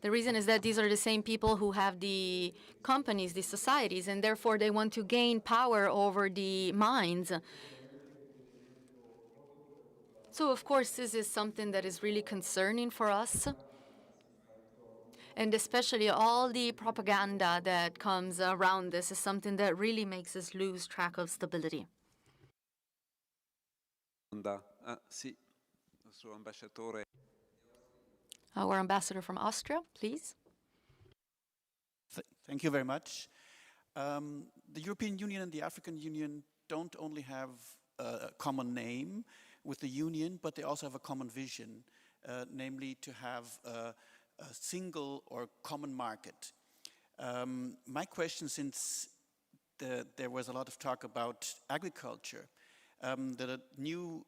The reason is that these are the same people who have the companies, the societies, and therefore they want to gain power over the minds. So, of course, this is something that is really concerning for us, and especially all the propaganda that comes around this is something that really makes us lose track of stability. Sì, nostro ambasciatore. Our ambassador from Austria, please. Thank you very much. The European Union and the African Union don't only have a common name with the Union, but they also have a common vision, namely to have a single or common market. My question, since there was a lot of talk about agriculture, the new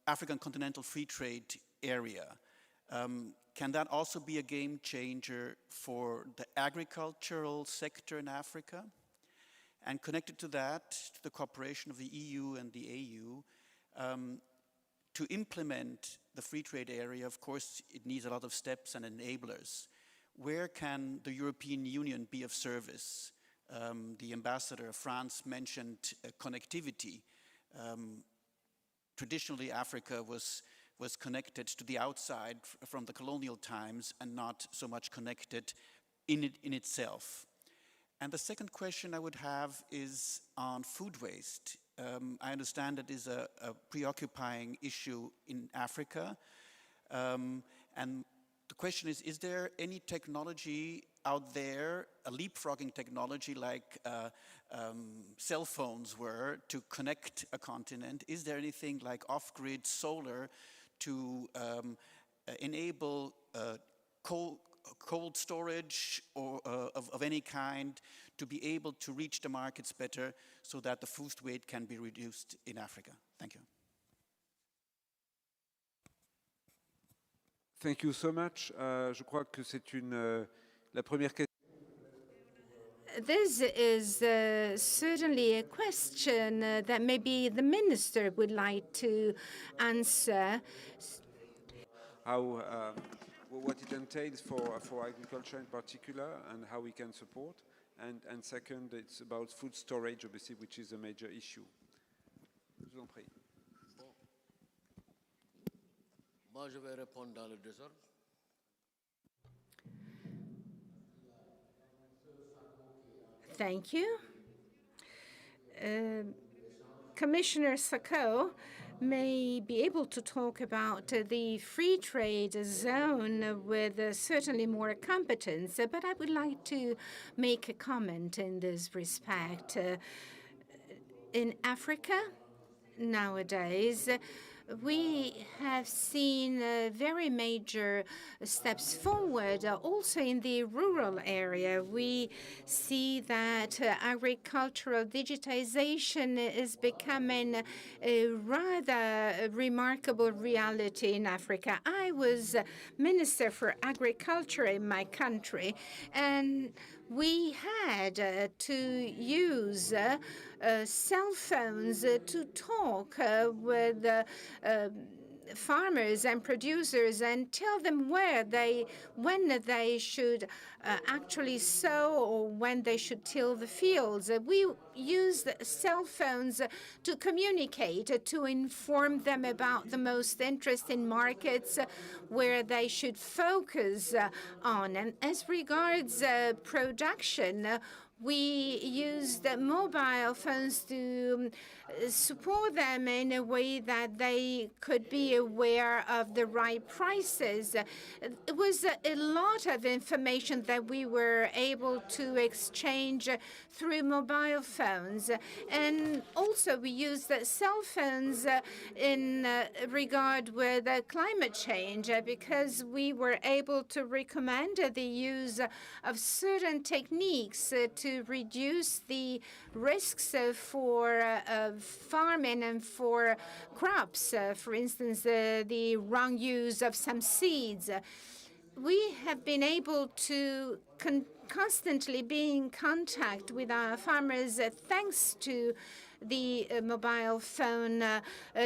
African Continental Free Trade Area, can that also be a game changer for the agricultural sector in Africa? And connected to that, to the cooperation of the EU and the AU, to implement the free trade area, of course, it needs a lot of steps and enablers. Where can the European Union be of service? The ambassador of France mentioned connectivity. Traditionally, Africa was connected to the outside from the colonial times and not so much connected in itself. And the second question I would have is on food waste. I understand it is a preoccupying issue in Africa. And the question is there any technology out there, a leapfrogging technology like cell phones were, to connect a continent? Is there anything like off-grid solar to enable cold storage or of any kind to be able to reach the markets better so that the food waste can be reduced in Africa? Thank you. Thank you so much. Je crois que c'est la première question. This is certainly a question that maybe the minister would like to answer. How, what it entails for agriculture in particular and how we can support. And second, it's about food storage, obviously, which is a major issue. Je vous en prie. Moi, je vais répondre dans le désordre. Thank you. Commissioner Sacco may be able to talk about the free trade zone with certainly more competence, but I would like to make a comment in this respect. In Africa, nowadays, we have seen very major steps forward also in the rural area. We see that agricultural digitization is becoming a rather remarkable reality in Africa. I was Minister for Agriculture in my country, and we had to use cell phones to talk with farmers and producers and tell them when they should actually sow or when they should till the fields. We used cell phones to communicate, to inform them about the most interesting markets where they should focus on. And as regards production, we used mobile phones to support them in a way that they could be aware of the right prices. It was a lot of information that we were able to exchange through mobile phones. And also we used cell phones in regard with climate change because we were able to recommend the use of certain techniques to to reduce the risks for farming and for crops. For instance, the wrong use of some seeds. We have been able to constantly be in contact with our farmers thanks to the mobile phone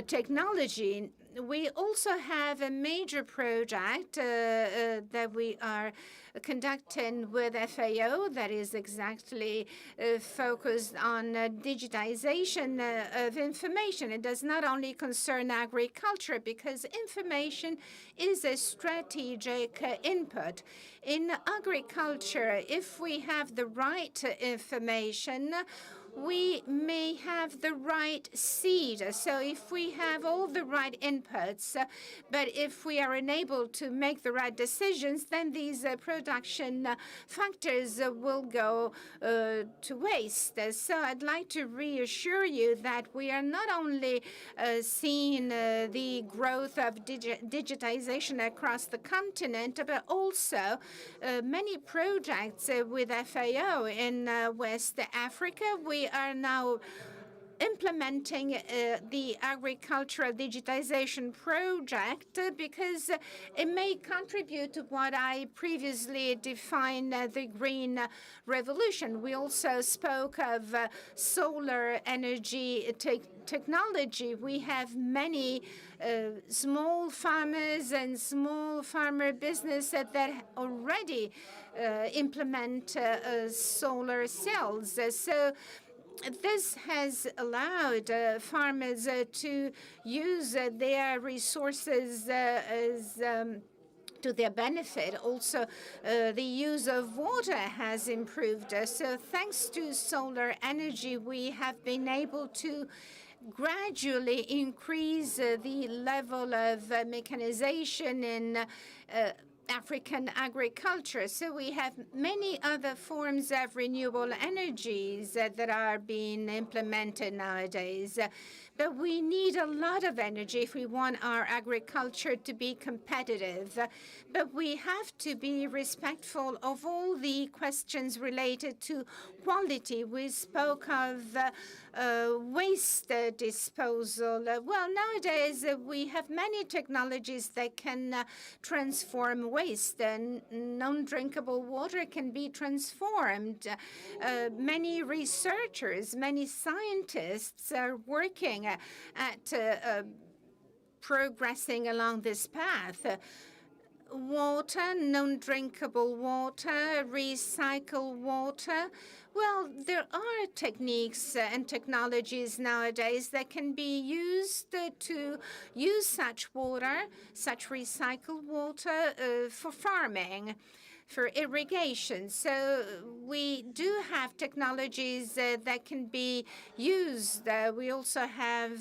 technology. We also have a major project that we are conducting with FAO that is exactly focused on digitization of information. It does not only concern agriculture because information is a strategic input. In agriculture, if we have the right information, we may have the right seed. So if we have all the right inputs, but if we are unable to make the right decisions, then these production factors will go to waste. So I'd like to reassure you that we are not only seeing the growth of digitization across the continent, but also many projects with FAO in West Africa. We are now implementing the agricultural digitization project because it may contribute to what I previously defined the green revolution. We also spoke of solar energy technology. We have many small farmers and small farmer business that already implement solar cells. So this has allowed farmers to use their resources as to their benefit. Also, the use of water has improved. So thanks to solar energy, we have been able to gradually increase the level of mechanization in African agriculture. So we have many other forms of renewable energies that are being implemented nowadays. But we need a lot of energy if we want our agriculture to be competitive. But we have to be respectful of all the questions related to quality. We spoke of waste disposal. Well, nowadays we have many technologies that can transform waste, and non-drinkable water can be transformed. Many researchers, many scientists are working at progressing along this path. Water, non-drinkable water, recycled water. Well, there are techniques and technologies nowadays that can be used to use such water, such recycled water for farming, for irrigation. So we do have technologies that can be used. We also have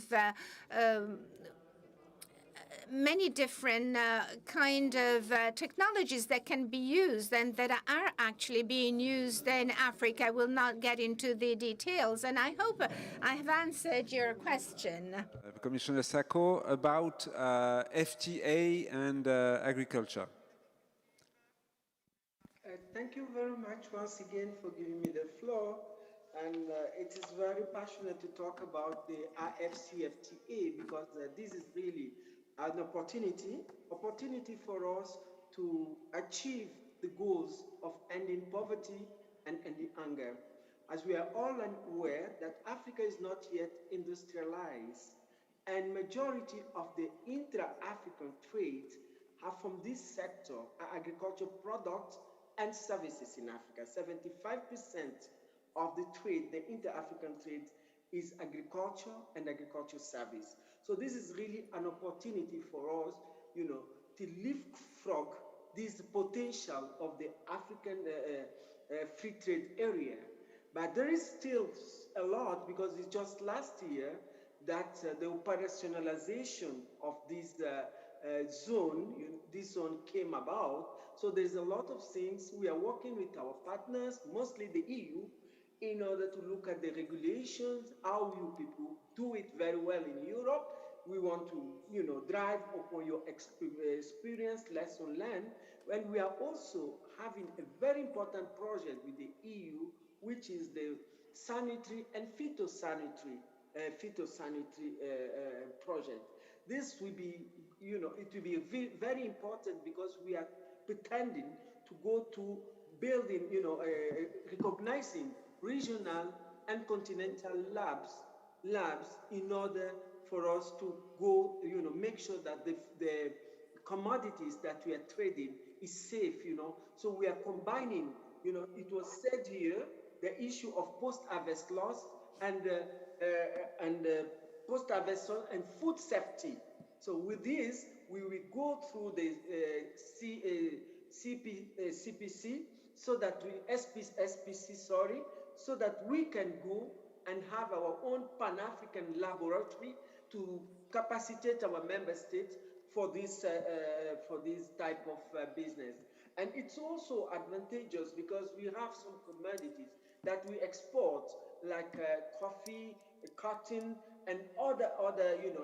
many different kind of technologies that can be used and that are actually being used in Africa. I will not get into the details, and I hope I have answered your question. Commissioner Sacco, about FTA and agriculture. Thank you very much once again for giving me the floor. And it is very passionate to talk about the AFCFTA because this is really an opportunity for us to achieve the goals of ending poverty and ending hunger. As we are all aware that Africa is not yet industrialized, and majority of the intra-African trade are from this sector, agricultural products and services in Africa. 75% of the trade, the inter-African trade, is agriculture and agricultural service. So this is really an opportunity for us, to leapfrog this potential of the African free trade area. But there is still a lot because it's just last year that the operationalization of this zone came about. So there's a lot of things. We are working with our partners, mostly the EU, in order to look at the regulations, how you people do it very well in Europe. We want to, drive upon your experience, lesson learned. And we are also having a very important project with the EU which is the sanitary and phytosanitary project. This will be, it will be very important because we are pretending to go to building, recognizing regional and continental labs in order for us to go, make sure that the commodities that we are trading is safe, So we are combining, it was said here, the issue of post-harvest loss and post-harvest and food safety. So with this, we will go through the CPC so that SPC, so that we can go and have our own Pan-African laboratory to capacitate our member states for this type of business. And it's also advantageous because we have some commodities that we export, like coffee, cotton, and other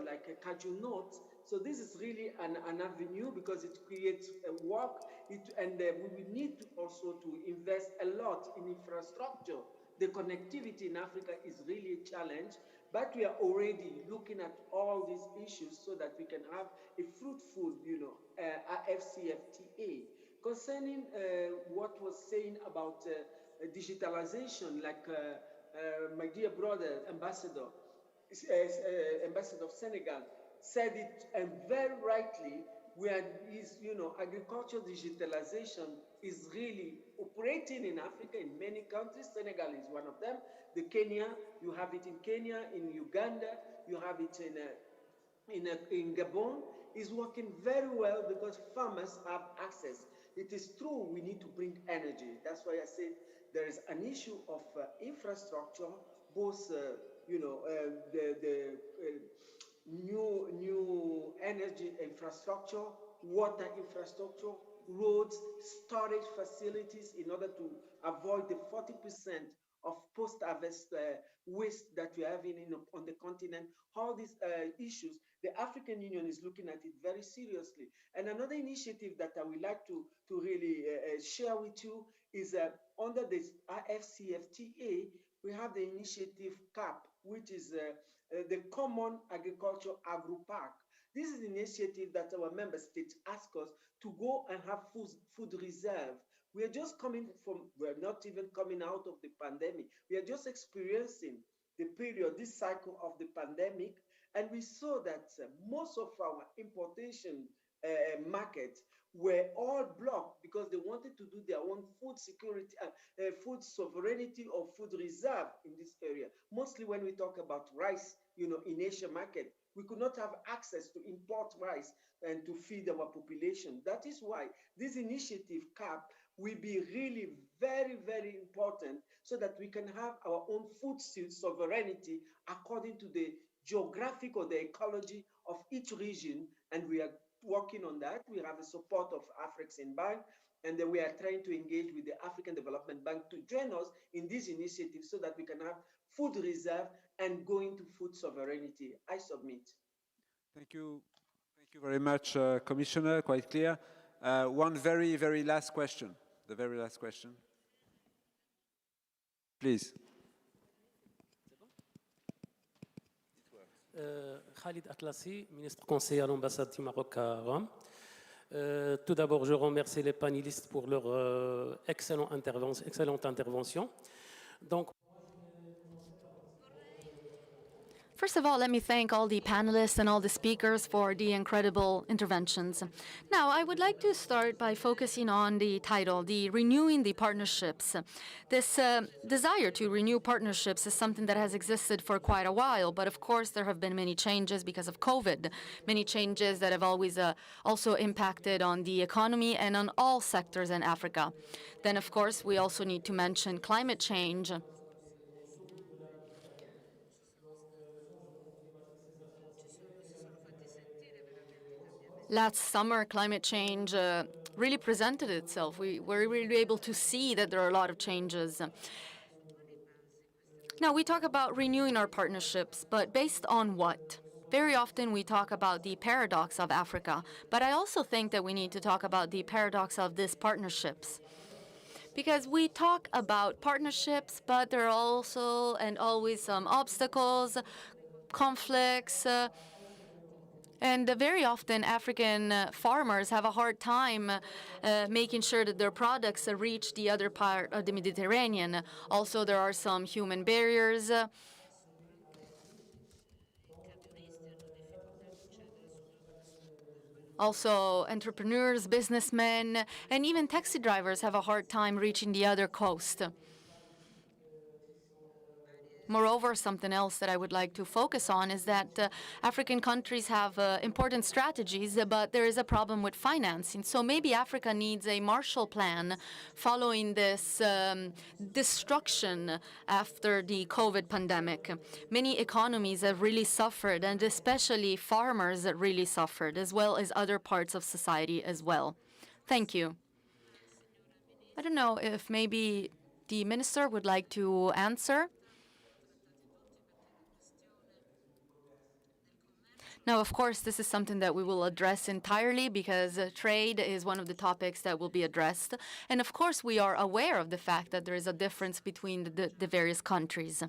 like cashew nuts. So this is really an avenue because it creates work, and we will need to also to invest a lot in infrastructure. The connectivity in Africa is really a challenge, but we are already looking at all these issues so that we can have a fruitful, AFCFTA. Concerning what was saying about digitalization, like my dear brother, Ambassador of Senegal, said it, and very rightly, where is, agriculture digitalization is really operating in Africa in many countries. Senegal is one of them. The Kenya, you have it in Kenya, in Uganda, you have it in Gabon, is working very well because farmers have access. It is true we need to bring energy. That's why I said there is an issue of infrastructure, both new energy infrastructure, water infrastructure, roads, storage facilities in order to avoid the 40% of post-harvest waste that we are having on the continent. All these issues, the African Union is looking at it very seriously. And another initiative that I would like to really share with you is under this FCFTA, we have the initiative CAP, which is the Common Agriculture Agro-Park. This is an initiative that our member states ask us to go and have food reserve. We are just we're not even coming out of the pandemic. We are just experiencing the period, this cycle of the pandemic, and we saw that most of our importation markets were all blocked because they wanted to do their own food security, food sovereignty or food reserve in this area. Mostly when we talk about rice, in Asia market, we could not have access to import rice and to feed our population. That is why this initiative CAP will be really very, very important so that we can have our own food sovereignty according to the geographic or the ecology of each region, and we are working on that. We have the support of Afreximbank, and then we are trying to engage with the African Development Bank to join us in this initiative so that we can have food reserve and go into food sovereignty. I submit. Thank you. Thank you very much, Commissioner. Quite clear. One very, very last question. The very last question. Please. Khalid Atlassi, ministre conseiller à l'ambassade du Maroc à Rome. Tout d'abord, je remercie les panélistes pour leur excellente intervention. Donc, First of all, let me thank all the panelists and all the speakers for the incredible interventions. Now, I would like to start by focusing on the title, the Renewing the Partnerships. This desire to renew partnerships is something that has existed for quite a while, but of course there have been many changes because of COVID, many changes that have always also impacted on the economy and on all sectors in Africa. Then, of course, we also need to mention climate change. Last summer, climate change really presented itself. We were really able to see that there are a lot of changes. Now, we talk about renewing our partnerships, but based on what? Very often we talk about the paradox of Africa, but I also think that we need to talk about the paradox of these partnerships. Because we talk about partnerships, but there are also and always some obstacles, conflicts, and very often African farmers have a hard time making sure that their products reach the other part of the Mediterranean. Also, there are some human barriers. Also, entrepreneurs, businessmen, and even taxi drivers have a hard time reaching the other coast. Moreover, something else that I would like to focus on is that African countries have important strategies, but there is a problem with financing. So maybe Africa needs a Marshall Plan following this destruction after the COVID pandemic. Many economies have really suffered, and especially farmers really suffered, as well as other parts of society as well. Thank you. I don't know if maybe the minister would like to answer. Now, of course, this is something that we will address entirely because trade is one of the topics that will be addressed. And of course, we are aware of the fact that there is a difference between the various countries.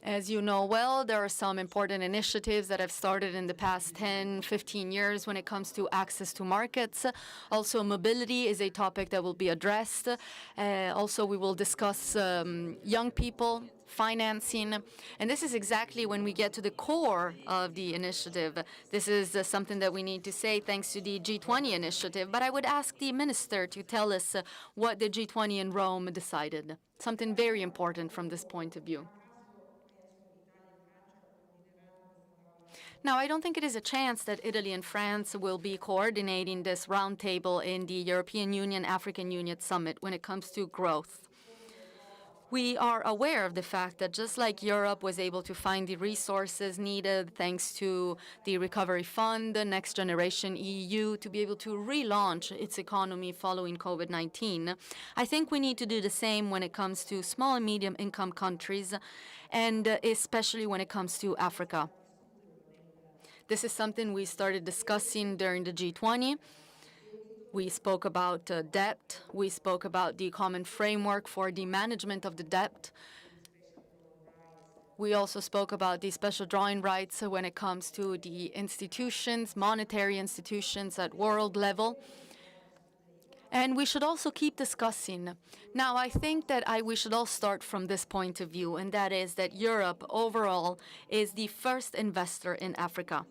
As you know well, there are some important initiatives that have started in the past 10, 15 years when it comes to access to markets. Also, mobility is a topic that will be addressed. Also, we will discuss young people, financing, and this is exactly when we get to the core of the initiative. This is something that we need to say thanks to the G20 initiative, but I would ask the minister to tell us what the G20 in Rome decided, something very important from this point of view. Now, I don't think it is a chance that Italy and France will be coordinating this roundtable in the European Union, African Union Summit when it comes to growth. We are aware of the fact that just like Europe was able to find the resources needed thanks to the Recovery Fund, the Next Generation EU, to be able to relaunch its economy following COVID-19, I think we need to do the same when it comes to small and medium income countries, and especially when it comes to Africa. This is something we started discussing during the G20. We spoke about debt. We spoke about the common framework for the management of the debt. We also spoke about the special drawing rights when it comes to the institutions, monetary institutions at world level. And we should also keep discussing. Now, I think that we should all start from this point of view, and that is that Europe overall is the first investor in Africa.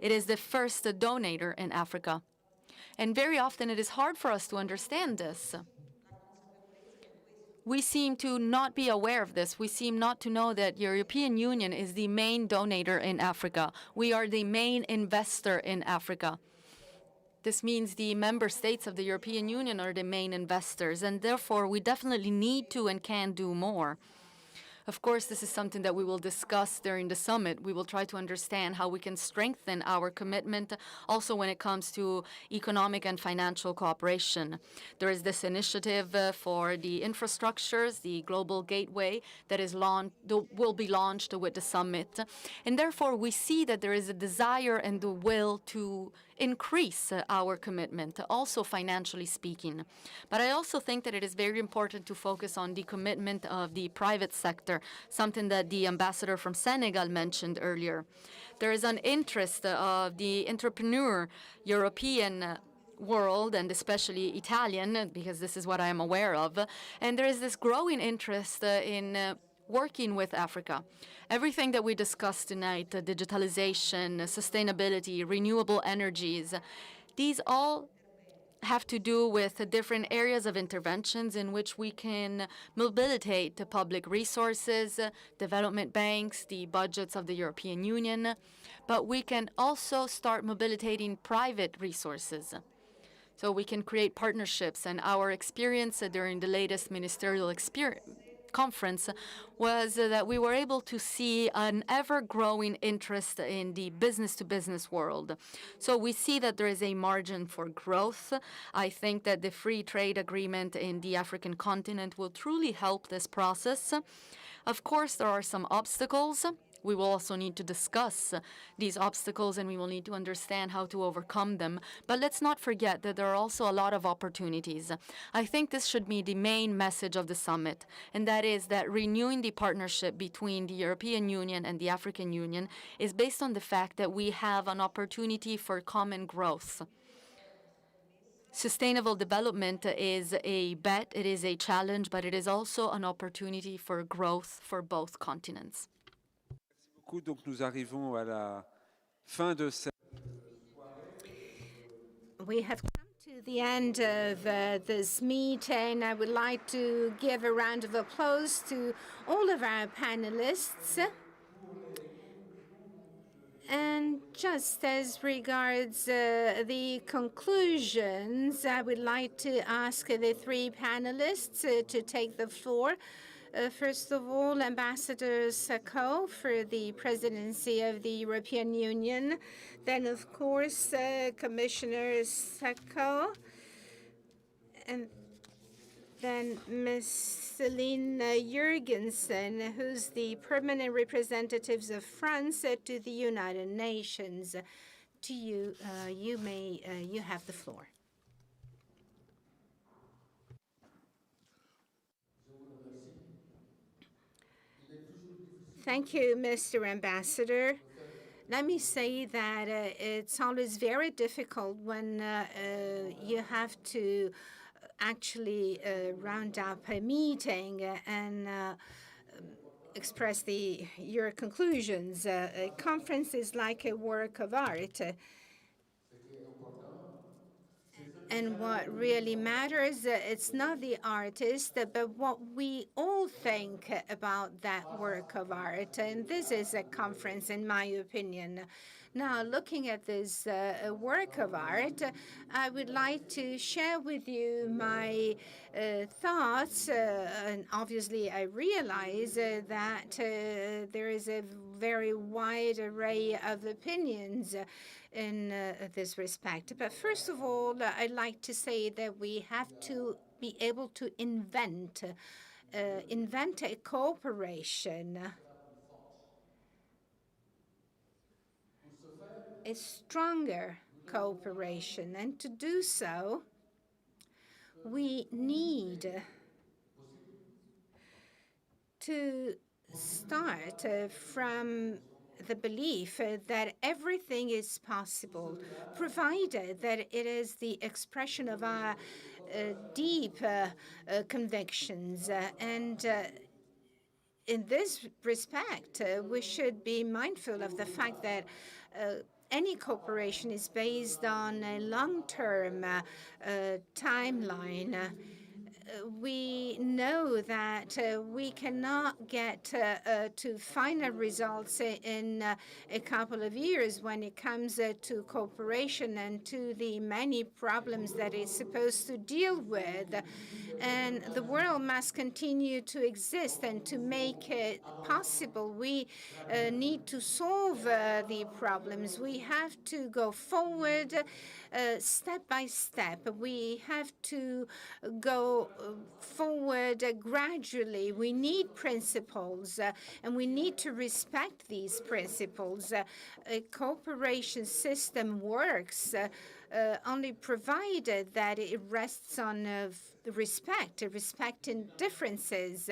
It is the first donator in Africa. And very often it is hard for us to understand this. We seem to not be aware of this. We seem not to know that the European Union is the main donator in Africa. We are the main investor in Africa. This means the member states of the European Union are the main investors, and therefore we definitely need to and can do more. Of course, this is something that we will discuss during the summit. We will try to understand how we can strengthen our commitment also when it comes to economic and financial cooperation. There is this initiative for the infrastructures, the Global Gateway, that will be launched with the summit. And therefore, we see that there is a desire and the will to increase our commitment, also financially speaking. But I also think that it is very important to focus on the commitment of the private sector, something that the ambassador from Senegal mentioned earlier. There is an interest of the entrepreneur European world, and especially Italian, because this is what I am aware of, and there is this growing interest in working with Africa. Everything that we discussed tonight, digitalization, sustainability, renewable energies, these all have to do with different areas of interventions in which we can mobilitate the public resources, development banks, the budgets of the European Union, but we can also start mobilitating private resources. So we can create partnerships, and our experience during the latest ministerial conference was that we were able to see an ever-growing interest in the business-to-business world. So we see that there is a margin for growth. I think that the free trade agreement in the African continent will truly help this process. Of course, there are some obstacles, We will also need to discuss these obstacles, and we will need to understand how to overcome them. But let's not forget that there are also a lot of opportunities. I think this should be the main message of the summit, and that is that renewing the partnership between the European Union and the African Union is based on the fact that we have an opportunity for common growth. Sustainable development is a bet, it is a challenge, but it is also an opportunity for growth for both continents. Donc nous arrivons à la fin de cette... We have come to the end of this meeting. I would like to give a round of applause to all of our panelists. And just as regards the conclusions, I would like to ask the three panelists to take the floor. First of all, Ambassador Sacco for the presidency of the European Union. Then, of course, Commissioner Sacco. And then Ms. Celine Jurgensen, who's the permanent representative of France to the United Nations. To you, you have the floor. Thank you, Mr. Ambassador. Let me say that it's always very difficult when you have to actually round up a meeting and express your conclusions. A conference is like a work of art. And what really matters, it's not the artist, but what we all think about that work of art. And this is a conference, in my opinion. Now, looking at this work of art, I would like to share with you my thoughts. And obviously, I realize that there is a very wide array of opinions in this respect. But first of all, I'd like to say that we have to be able to invent a cooperation, a stronger cooperation. And to do so, we need to start from the belief that everything is possible, provided that it is the expression of our deep convictions. And in this respect, we should be mindful of the fact that any cooperation is based on a long-term timeline. We know that we cannot get to final results in a couple of years when it comes to cooperation and to the many problems that it's supposed to deal with. And the world must continue to exist, and to make it possible, we need to solve the problems. We have to go forward step by step. We have to go forward gradually. We need principles, and we need to respect these principles. A cooperation system works only provided that it rests on respect in differences,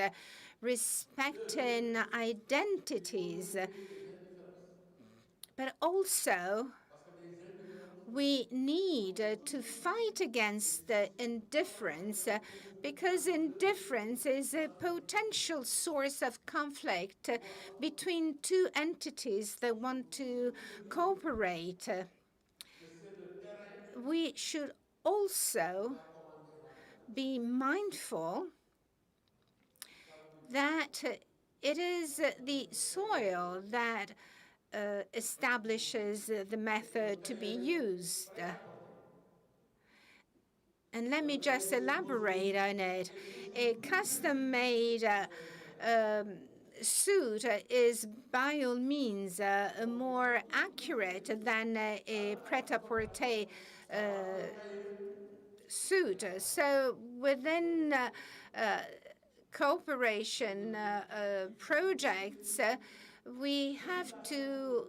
respecting identities, but also we need to fight against indifference, because indifference is a potential source of conflict between two entities that want to cooperate. We should also be mindful that it is the soil that establishes the method to be used. And let me just elaborate on it. A custom-made suit is by all means more accurate than a pret-a-porter suit. So within cooperation projects, We have to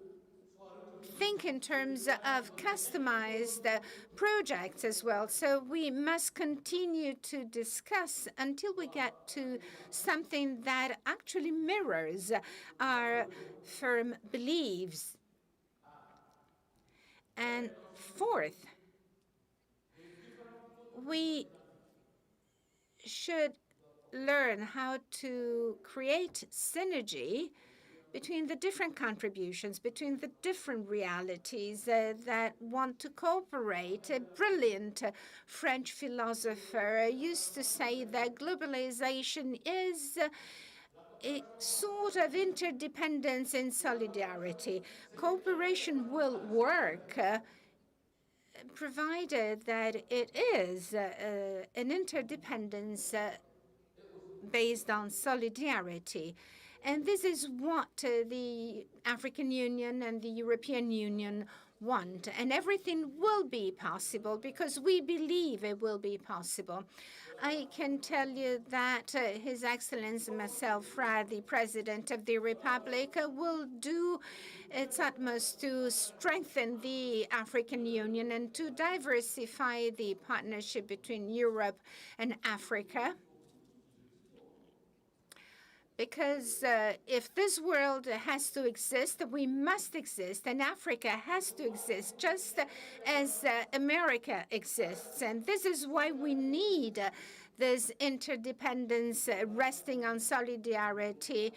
think in terms of customized projects as well. So we must continue to discuss until we get to something that actually mirrors our firm beliefs. And fourth, we should learn how to create synergy between the different contributions, between the different realities that want to cooperate. A brilliant French philosopher used to say that globalization is a sort of interdependence in solidarity. Cooperation will work provided that it is an interdependence based on solidarity. And this is what the African Union and the European Union want. And everything will be possible because we believe it will be possible. I can tell you that His Excellency Marcel Frère, the President of the Republic, will do its utmost to strengthen the African Union and to diversify the partnership between Europe and Africa. Because if this world has to exist, we must exist, and Africa has to exist, just as America exists. And this is why we need this interdependence resting on solidarity.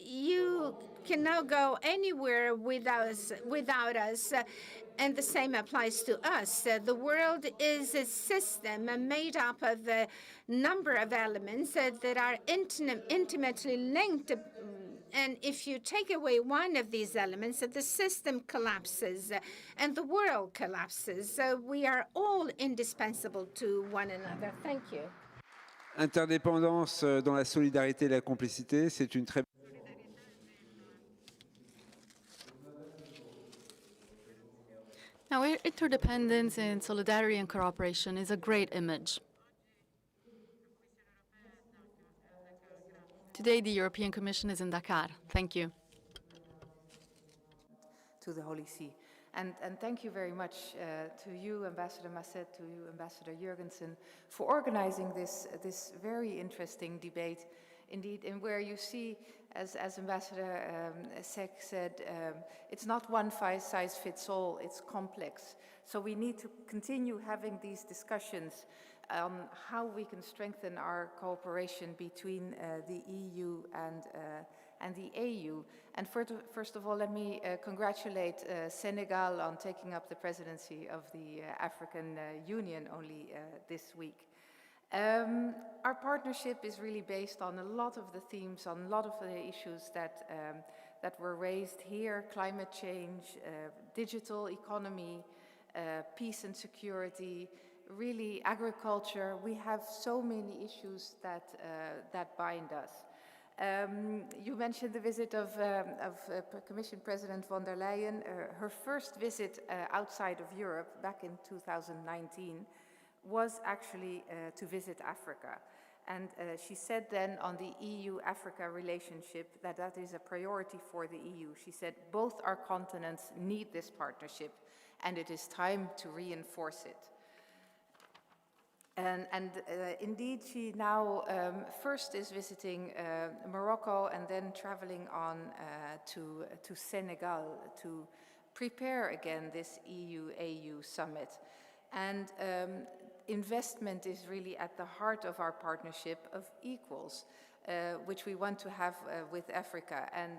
You cannot go anywhere without us. And the same applies to us. The world is a system made up of a number of elements that are intimately linked. And if you take away one of these elements, the system collapses and the world collapses. So we are all indispensable to one another. Thank you. Interdépendance dans la solidarité et la complicité, c'est une très Now, interdependence and solidarity and cooperation is a great image. Today, the European Commission is in Dakar. Thank you. To the Holy See. And thank you very much to you, Ambassador Masset, to you, Ambassador Jurgensen, for organizing this very interesting debate. Indeed, and where you see, as Ambassador Sek said, it's not one size fits all, it's complex. So we need to continue having these discussions on how we can strengthen our cooperation between the EU and the AU. And first of all, let me congratulate Senegal on taking up the presidency of the African Union only this week. Our partnership is really based on a lot of the themes, on a lot of the issues that were raised here: climate change, digital economy, peace and security, really agriculture. We have so many issues that bind us. You mentioned the visit of Commission President von der Leyen. Her first visit outside of Europe back in 2019 was actually to visit Africa. And she said then on the EU-Africa relationship that is a priority for the EU. She said both our continents need this partnership and it is time to reinforce it. And indeed, she now first is visiting Morocco and then traveling on to Senegal to prepare again this EU-AU summit. And investment is really at the heart of our partnership of equals, which we want to have with Africa. And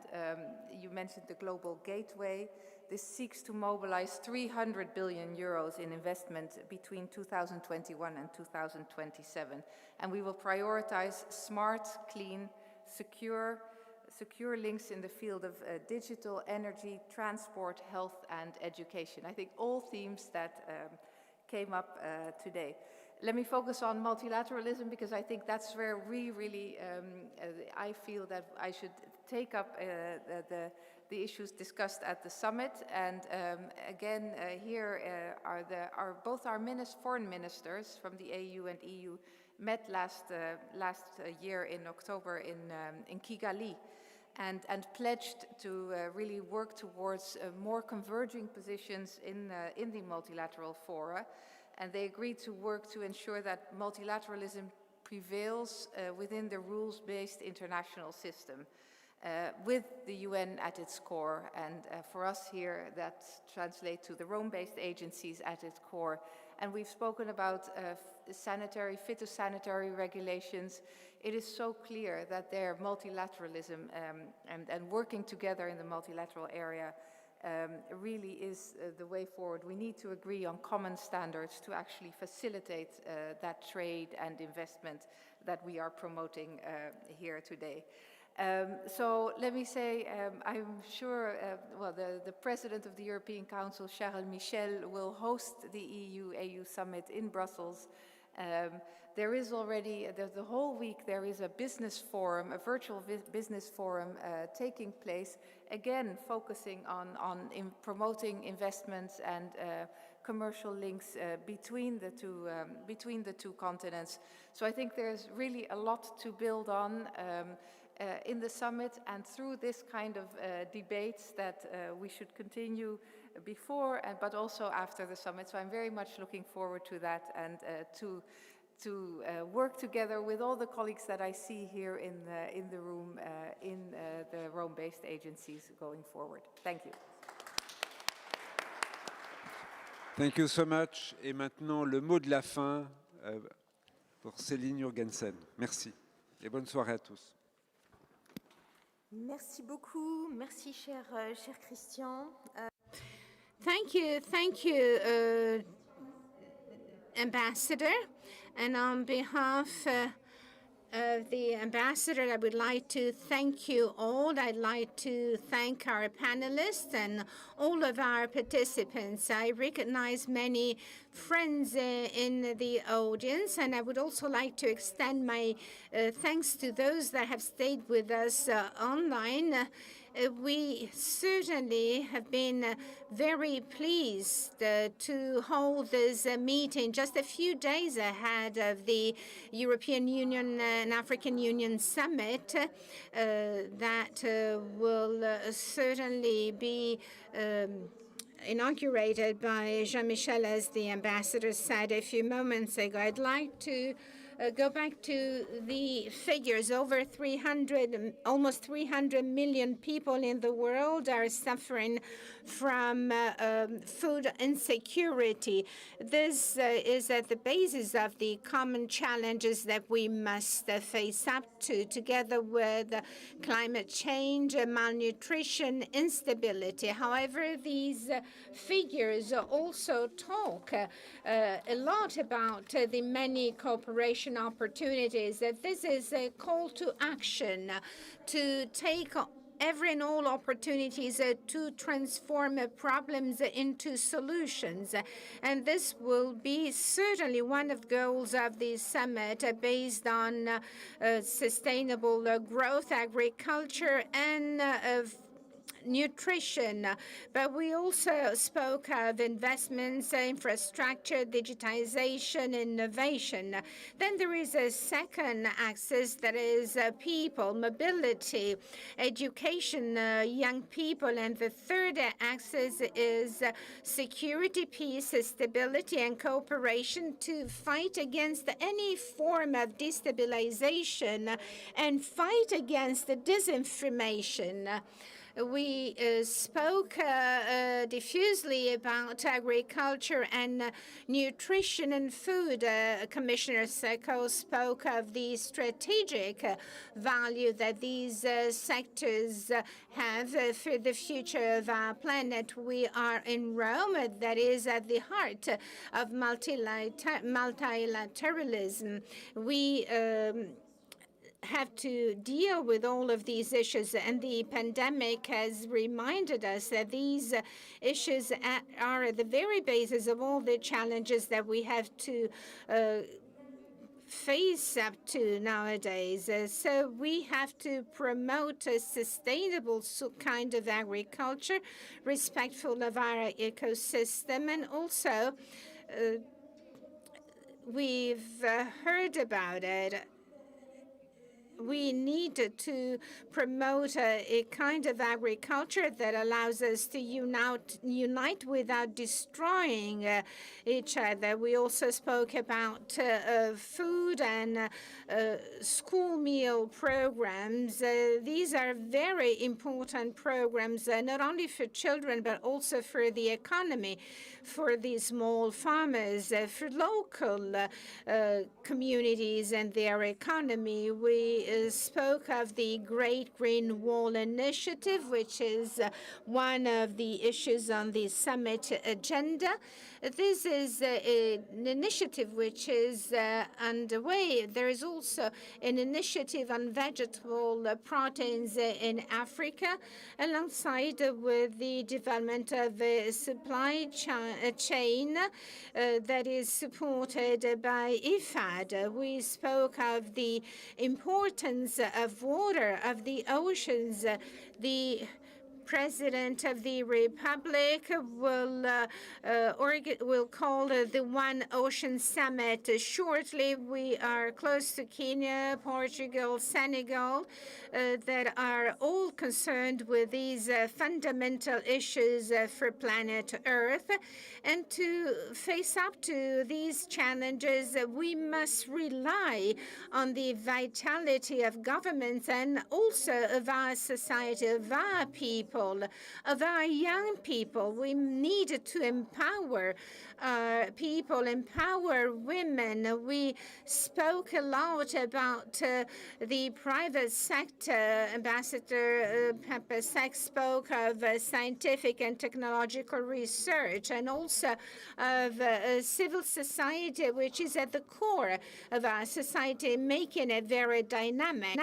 you mentioned the Global Gateway. This seeks to mobilize 300 billion euros in investment between 2021 and 2027. And we will prioritize smart, clean, secure links in the field of digital, energy, transport, health, and education. I think all themes that came up today. Let me focus on multilateralism because I think that's where we really, I feel that I should take up the issues discussed at the summit. And again, here are both our foreign ministers from the AU and EU met last year in October in Kigali. and pledged to really work towards more converging positions in the multilateral fora. And they agreed to work to ensure that multilateralism prevails within the rules-based international system, with the UN at its core. And for us here, that translates to the Rome-based agencies at its core. And we've spoken about phytosanitary regulations. It is so clear that their multilateralism and working together in the multilateral area really is the way forward. We need to agree on common standards to actually facilitate that trade and investment that we are promoting here today. So let me say, I'm sure, the President of the European Council, Charles Michel, will host the EU-AU summit in Brussels. There is already, the whole week, there is a business forum, a virtual business forum taking place, again, focusing on promoting investments and commercial links between the two continents. So I think there's really a lot to build on in the summit, and through this kind of debates that we should continue before but also after the summit. So I'm very much looking forward to that and to work together with all the colleagues that I see here in the room in the Rome-based agencies going forward. Thank you. Thank you so much. Et maintenant, le mot de la fin pour Céline Jurgensen. Merci et bonne soirée à tous. Merci beaucoup. Merci, cher Christian. Thank you, Ambassador. And on behalf of the Ambassador, I would like to thank you all. I'd like to thank our panelists and all of our participants. I recognize many friends in the audience, and I would also like to extend my thanks to those that have stayed with us online. We certainly have been very pleased to hold this meeting just a few days ahead of the European Union and African Union Summit that will certainly be inaugurated by Jean-Michel, as the ambassador said a few moments ago. I'd like to go back to the figures. Over 300, almost 300 million people in the world are suffering from food insecurity. This is at the basis of the common challenges that we must face up to, together with climate change, malnutrition, instability. However, these figures also talk a lot about the many cooperation opportunities. That this is a call to action to take every and all opportunities to transform problems into solutions. And this will be certainly one of the goals of the summit, based on sustainable growth, agriculture, and nutrition. But we also spoke of investments, infrastructure, digitization, innovation. Then there is a second axis that is people, mobility, education, young people. And the third axis is security, peace, stability, and cooperation to fight against any form of destabilization and fight against the disinformation. We spoke diffusely about agriculture and nutrition and food. Commissioner Seko spoke of the strategic value that these sectors have for the future of our planet. We are in Rome, that is at the heart of multilateralism. We have to deal with all of these issues, and the pandemic has reminded us that these issues are at the very basis of all the challenges that we have to face up to nowadays. So we have to promote a sustainable kind of agriculture, respectful of our ecosystem, and also we've heard about it. we need to promote a kind of agriculture that allows us to unite without destroying each other. We also spoke about food and school meal programs. These are very important programs, not only for children, but also for the economy, for the small farmers, for local communities and their economy. We spoke of the Great Green Wall Initiative, which is one of the issues on the summit agenda. This is an initiative which is underway. There is also an initiative on vegetable proteins in Africa, alongside with the development of a supply chain that is supported by IFAD. We spoke of the importance of water, of the oceans. The President of the Republic will call the One Ocean Summit shortly. We are close to Kenya, Portugal, Senegal, that are all concerned with these fundamental issues for planet Earth. And to face up to these challenges, we must rely on the vitality of governments and also of our society, of our people, of our young people. We need to empower people, empower women. We spoke a lot about the private sector. Ambassador Pepper Sachs spoke of scientific and technological research, and also of civil society, which is at the core of our society, making it very dynamic.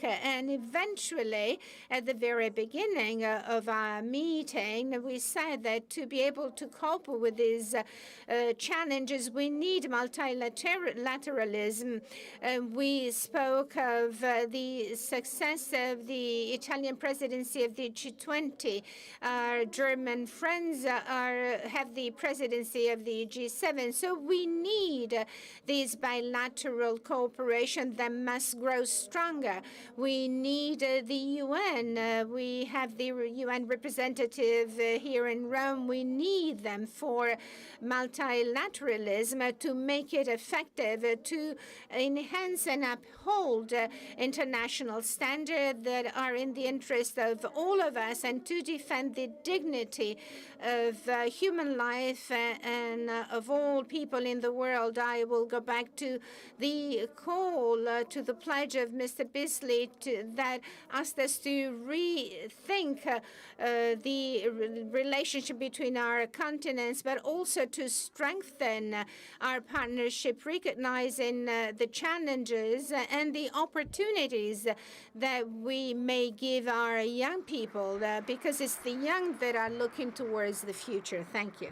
And eventually, at the very beginning of our meeting, we said that to be able to cope with these challenges, we need multilateralism. We spoke of the success of the Italian presidency of the G20. Our German friends have the presidency of the G7. So we need this bilateral cooperation that must grow stronger. We need the UN. We have the UN representative here in Rome. We need them for multilateralism to make it effective, to enhance and uphold international standards that are in the interest of all of us, and to defend the dignity of human life and of all people in the world. I will go back to the call, to the pledge of Mr. Bisley that asked us to rethink the relationship between our continents, but also to strengthen our partnership, recognizing the challenges and the opportunities that we may give our young people, because it's the young that are looking towards the future. Thank you.